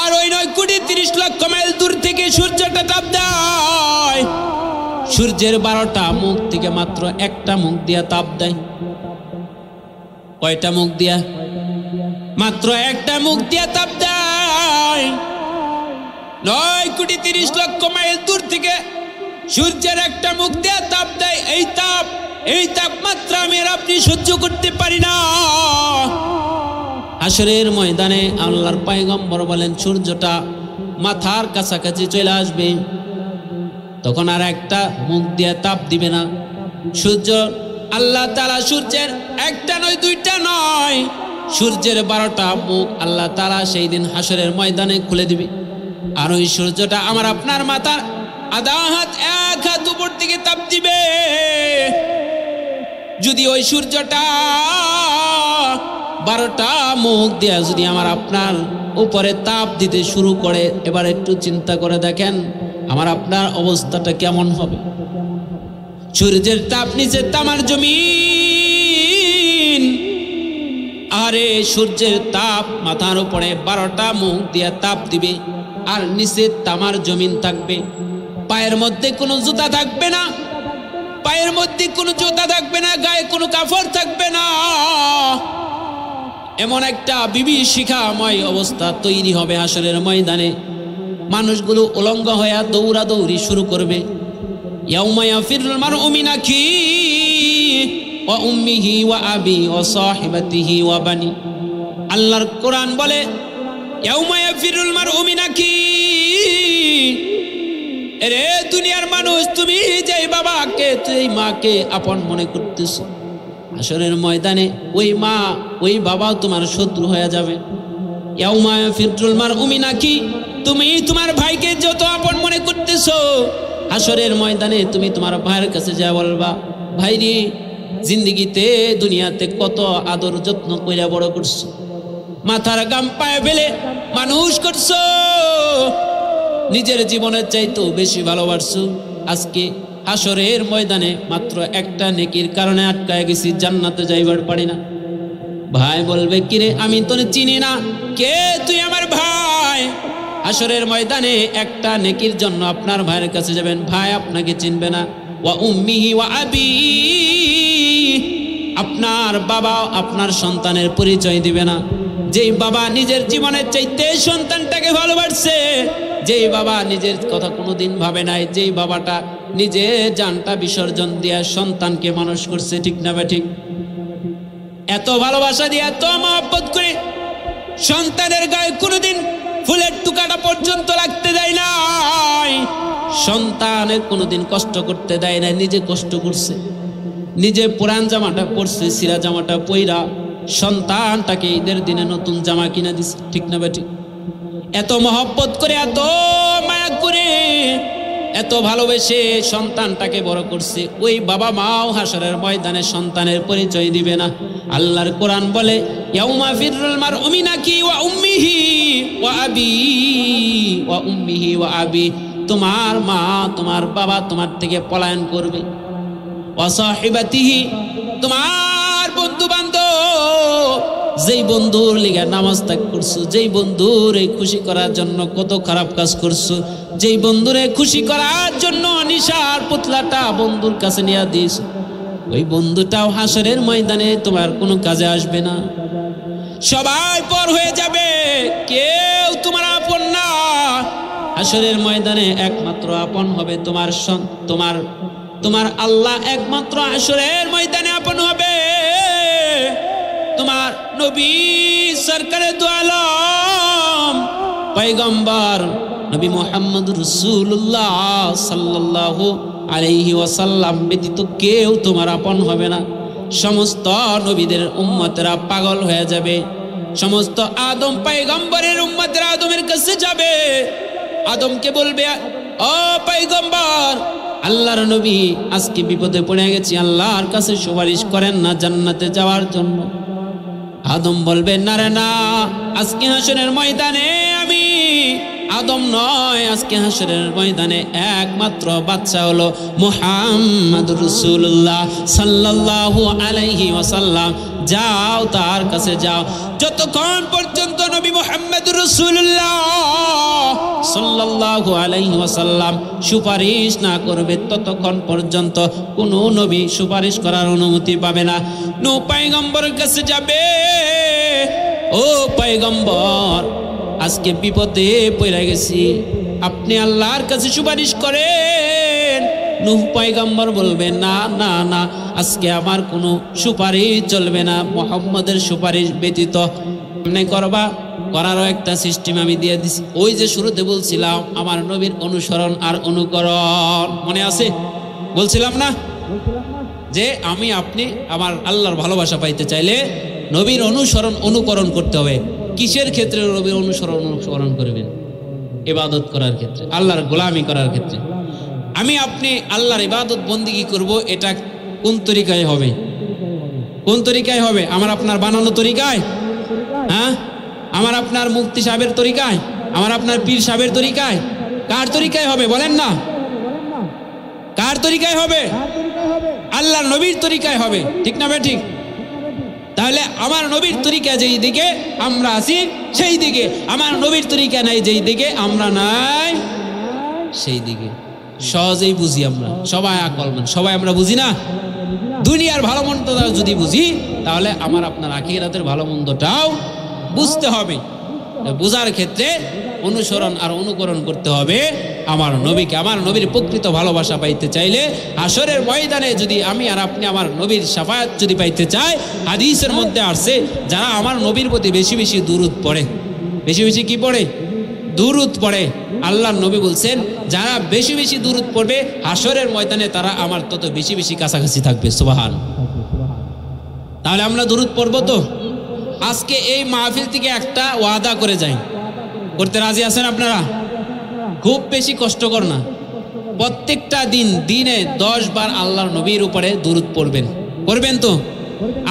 আর ওই 9,30,00,000 মাইল দূর থেকে সূর্যটা তাপ দেয়। সূর্যের 12টা মুখ থেকে মাত্র একটা মুখ দিয়া তাপ দেয়। কয়টা মুখ দিয়া? মাত্র একটা মুখ দিয়া তাপ দেয়। 9,30,00,000 মাইল দূর থেকে সূর্যের একটা মুখ দিয়া তাপ দেয়। এই তাপমাত্রা আমি আর আপনি সহ্য করতে পারি না। হাশরের ময়দানে আল্লাহর পয়গম্বর বলেন, সূর্যটা মাথার কাছাকাছি চলে আসবে, তখন আর একটা মুখ দিয়ে তাপ দিবে না। সূর্য, আল্লাহ তাআলা সূর্যের একটা নয়, দুইটা নয়, সূর্যের 12টা মুখ আল্লাহ তাআলা সেই দিন হাশরের ময়দানে খুলে দিবে। আর ওই সূর্যটা আমার আপনার মাথার আধা হাত, এক হাত উপর থেকে তাপ দিবে। যদি ওই সূর্যটা 12টা মুখ দিয়া যদি আমার আপনার উপরে তাপ দিতে শুরু করে, এবার একটু চিন্তা করে দেখেন আমার আপনার অবস্থাটা কেমন হবে। সূর্যের তাপ নিচে তামার জমিন, আহারে সূর্যের তাপ মাথার উপরে 12টা মুখ দিয়ে তাপ দিবে, আর নিচে তামার জমিন থাকবে, পায়ের মধ্যে কোনো জুতা থাকবে না, পায়ের মধ্যে কোনো জুতা থাকবে না, গায়ে কোনো কাপড় থাকবে না। এমন একটা বিভীষিকাময় অবস্থা তৈরি হবে হাসরের ময়দানে। মানুষগুলো উলঙ্গ হয়ে দৌড়াদৌড়ি শুরু করবে। ইয়াউমা ইয়াফিরুল মারউ মিন আখিহি ওয়া উম্মিহি ওয়া আবি ওয়া সাহিবাতিহি ওয়া বানি। আল্লাহর কোরআন বলে ইয়াউমা ইয়াফিরুল মারউ মিন আখিহি, এরে দুনিয়ার মানুষ, তুমি যেই বাবাকে যেই মাকে আপন মনে করতেছো, হাসরের ময়দানে ওই মা ওই বাবাও তোমার শত্রু হয়ে যাবে। ইয়াউমা ইয়াফিরুল মারউ মিন আখিহি, তুমি তোমার ভাইকে যত আপন মনে করতেছো, হাসরের ময়দানে তুমি তোমার ভাইয়ের কাছে যা বলবা, ভাই রে জিন্দেগিতে দুনিয়াতে কত আদর যত্ন কইরা বড় করছো, মাথার গাম পায়ে ফেলে মানুষ করছো, নিজের জীবনের চাইতেও বেশি ভালোবাসছো, আজকে হাসরের ময়দানে মাত্র একটা নেকির কারণে আটকায় গেছি, জান্নাতে যাইবার পারি না। ভাই বলবে, কিরে আমি তোরে চিনি না, কে তুই আমার ভাই? হাসরের ময়দানে একটা নেকির জন্য আপনার ভাইয়ের কাছে যাবেন, ভাই আপনাকে চিনবে না। ওয়া উম্মিহি ওয়া আবি, আপনার বাবা আপনার সন্তানের পরিচয় দিবে না। যেই বাবা নিজের জীবনের চাইতে সন্তানটাকে ভালোবাসছে, যেই বাবা নিজের কথা কোনোদিন ভাবে নাই, যেই বাবাটা নিজে জানটা বিসর্জন দিয়া সন্তানকে মানুষ করছে, ঠিক না বা ঠিক? এত ভালোবাসা দিয়ে এত মহব্বত করে সন্তানের গায়ে কোনোদিন ফুলের টুকাটা পর্যন্ত লাগতে দেয় নাই, সন্তানের কোনোদিন কষ্ট করতে দেয় নাই, নিজে কষ্ট করছে, নিজে পুরান জামাটা পরছে, সিরা জামাটা পইরা সন্তানটাকে ঈদের দিনে নতুন জামা কিনা দিছে, ঠিক না বেটি? এত মহব্বত করে এত মায়া করে এত ভালোবেসে সন্তানটাকে বড় করছে, ওই বাবা মাও হাসরের ময়দানে সন্তানের পরিচয় দিবে না। আল্লাহর কোরআন বলে ইয়াউমা ফিরুল মারউ মিন আখিহি ওয়া উম্মিহি ওয়া আবি ওয়া উম্মিহি ওয়া আবি, তোমার মা তোমার বাবা তোমার থেকে পলায়ন করবে। ওয়া সাহিবাতিহি, তোমার বন্ধু বান্ধব, যেই বন্ধুর লিগে নামাজ ত্যাগ করছো, যেই বন্ধুর এই খুশি করার জন্য কত খারাপ কাজ করছো, যেই বন্ধুরে খুশি করার জন্য নিশার পুতলাটা বন্ধুর কাছে নিয়ে দিস, ওই বন্ধুটাও হাসরের ময়দানে তোমার কোনো কাজে আসবে না। সবাই পর হয়ে যাবে, কেউ তোমার আপন না। হাসরের ময়দানে একমাত্র আপন হবে তোমার আল্লাহ, একমাত্র হাসরের ময়দানে আপন হবে তোমার নবী সরকারে দু আলম পয়গম্বর নবী মুহাম্মদ রাসূলুল্লাহ সাল্লাল্লাহু আলাইহি ওয়াসাল্লাম ব্যতীত কেউ তোমার আপন হবে না। সমস্ত নবীদের উম্মতরা পাগল হয়ে যাবে, সমস্ত আদম পয়গম্বরের উম্মতরা আদমের কাছে যাবে, আদমকে বলবে, ও পয়গম্বর, আল্লাহর নবী আজকে বিপদে পড়ে গেছি, আল্লাহর কাছে সুপারিশ করেন না জান্নাতে যাওয়ার জন্য। আদম বলবে, না রে না, আজকে হাসরের ময়দানে আমি আদম নয়, আজকে হাসরের ময়দানে একমাত্র বাচ্চা হলো মুহাম্মদুর রাসূলুল্লাহ সাল্লাল্লাহু আলাইহি ওয়াসাল্লাম। যাও তার কাছে যাও, যতক্ষণ পর্যন্ত নবী মুহাম্মদুর রাসূলুল্লাহ সাল্লাল্লাহু আলাইহি ওয়াসাল্লাম সুপারিশ না করবে, ততক্ষণ পর্যন্ত কোনো নবী সুপারিশ করার অনুমতি পাবে না। নূহ পয়গম্বরের কাছে যাবে, ও পয়গম্বর, আজকে বিপদে পড়ে গেছি, আপনি আল্লাহর কাছে সুপারিশ করেন। নূহ পয়গম্বর বলবে, না না না, আজকে আমার কোনো সুপারিশ চলবে না, মুহাম্মদের সুপারিশ ব্যতীত আপনি করবা। করারও একটা সিস্টেম আমি দিয়ে দিছি, ওই যে শুরুতে বলছিলাম আমার নবীর অনুসরণ আর অনুকরণ, মনে আছে? বলছিলাম না যে আমি আপনি আমার আল্লাহর ভালোবাসা পাইতে চাইলে নবীর অনুসরণ অনুকরণ করতে হবে। কিসের ক্ষেত্রে নবীর অনুসরণ করবেন? ইবাদত করার ক্ষেত্রে, আল্লাহর গোলামি করার ক্ষেত্রে। আমি আপনি আল্লাহর ইবাদত বন্দিগি করব, এটা কোন তরিকায় হবে? কোন তরিকায় হবে? আমার আপনার বানানো তরিকায়? হ্যাঁ, আমার আপনার মুফতি সাহেবের তরিকায়? আমার আপনার পীর সাহেবের তরিকায়? কার তরিকায় হবে বলেন না? কার তরিকায় হবে? আল্লাহর নবীর তরিকায় হবে, ঠিক না? ঠিক। তাহলে আমার নবীর তরিকা যেই দিকে আমরা আছি সেই দিকে, আমার নবীর তরিকা নাই যেই দিকে আমরা নাই সেই দিকে। সহজেই বুঝি আমরা, সবাই আকলমান, সবাই আমরা বুঝি না। দুনিয়ার ভালো মন্দ যদি বুঝি তাহলে আমার আপনার আখিরাতের ভালো মন্দটাও বুঝতে হবে। বুঝার ক্ষেত্রে অনুসরণ আর অনুকরণ করতে হবে আমার নবীকে। আমার নবীর প্রকৃত ভালোবাসা পাইতে চাইলে হাসরের ময়দানে যদি আমি আর আপনি আমার নবীর শাফায়াত যদি পাইতে চাই, হাদিসের মধ্যে আসছে যারা আমার নবীর প্রতি বেশি বেশি দুরূদ পড়ে, বেশি বেশি কি পড়ে? দুরূদ পড়ে। আল্লাহর নবী বলছেন যারা বেশি বেশি দুরূদ পড়বে হাসরের ময়দানে তারা আমার তত বেশি বেশি কাছাকাছি থাকবে। সুবহান। তাহলে আমরা দুরূদ পড়বো তো? আজকে এই মাহফিল থেকে একটা ওয়াদা করে যাই, করতে রাজি আছেন আপনারা? খুব বেশি কষ্টকর না, প্রত্যেকটা দিনে 10 বার আল্লাহর নবীর উপরে দুরূদ পড়বেন। করবেন তো?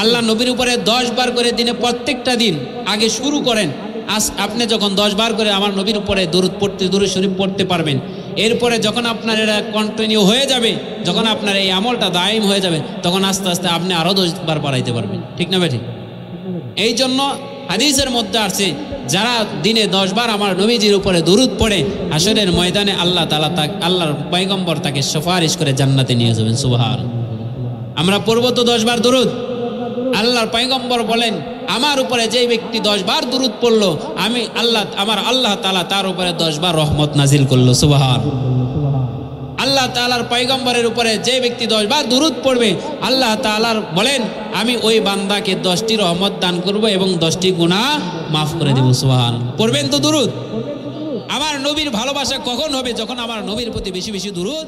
আল্লাহর নবীর উপরে 10 বার করে দিনে প্রত্যেকটা দিন আগে শুরু করেন। আজ আপনি যখন 10 বার করে আমার নবীর উপরে দুরূদ শরীফ পড়তে পারবেন, এরপরে যখন আপনার এটা কন্টিনিউ হয়ে যাবে, যখন আপনার এই আমলটা দায়ম হয়ে যাবে, তখন আস্তে আস্তে আপনি আরো 10 বার বাড়াইতে পারবেন। ঠিক না ভাই? এই জন্য হাদিসের মধ্যে আছে যারা দিনে 10 বার আমার নবীজির উপরে দুরূদ পড়ে হাসরের ময়দানে আল্লাহ তাআলা আল্লাহর পয়গম্বর তাকে সুপারিশ করে জান্নাতে নিয়ে যাবেন। সুবহান। আমরা পড়ব তো 10 বার দুরূদ? আল্লাহর পয়গম্বর বলেন আমার উপরে যে ব্যক্তি 10 বার দুরূদ পড়লো আমি আল্লাহ তাআলা তার উপরে 10 বার রহমত নাজিল করলো। সুবহান। আল্লাহ তাআলার পয়গম্বরের উপরে যে ব্যক্তি 10 বার দুরূদ পড়বে আল্লাহ তাআলার বলেন আমি ওই বান্দাকে 10টি রহমত দান করব এবং 10টি গুনাহ মাফ করে দেব। সুবহান। পড়বেন তো দুরূদ? আমার নবীর ভালোবাসা কখন হবে? যখন আমার নবীর প্রতি বেশি বেশি দুরূদ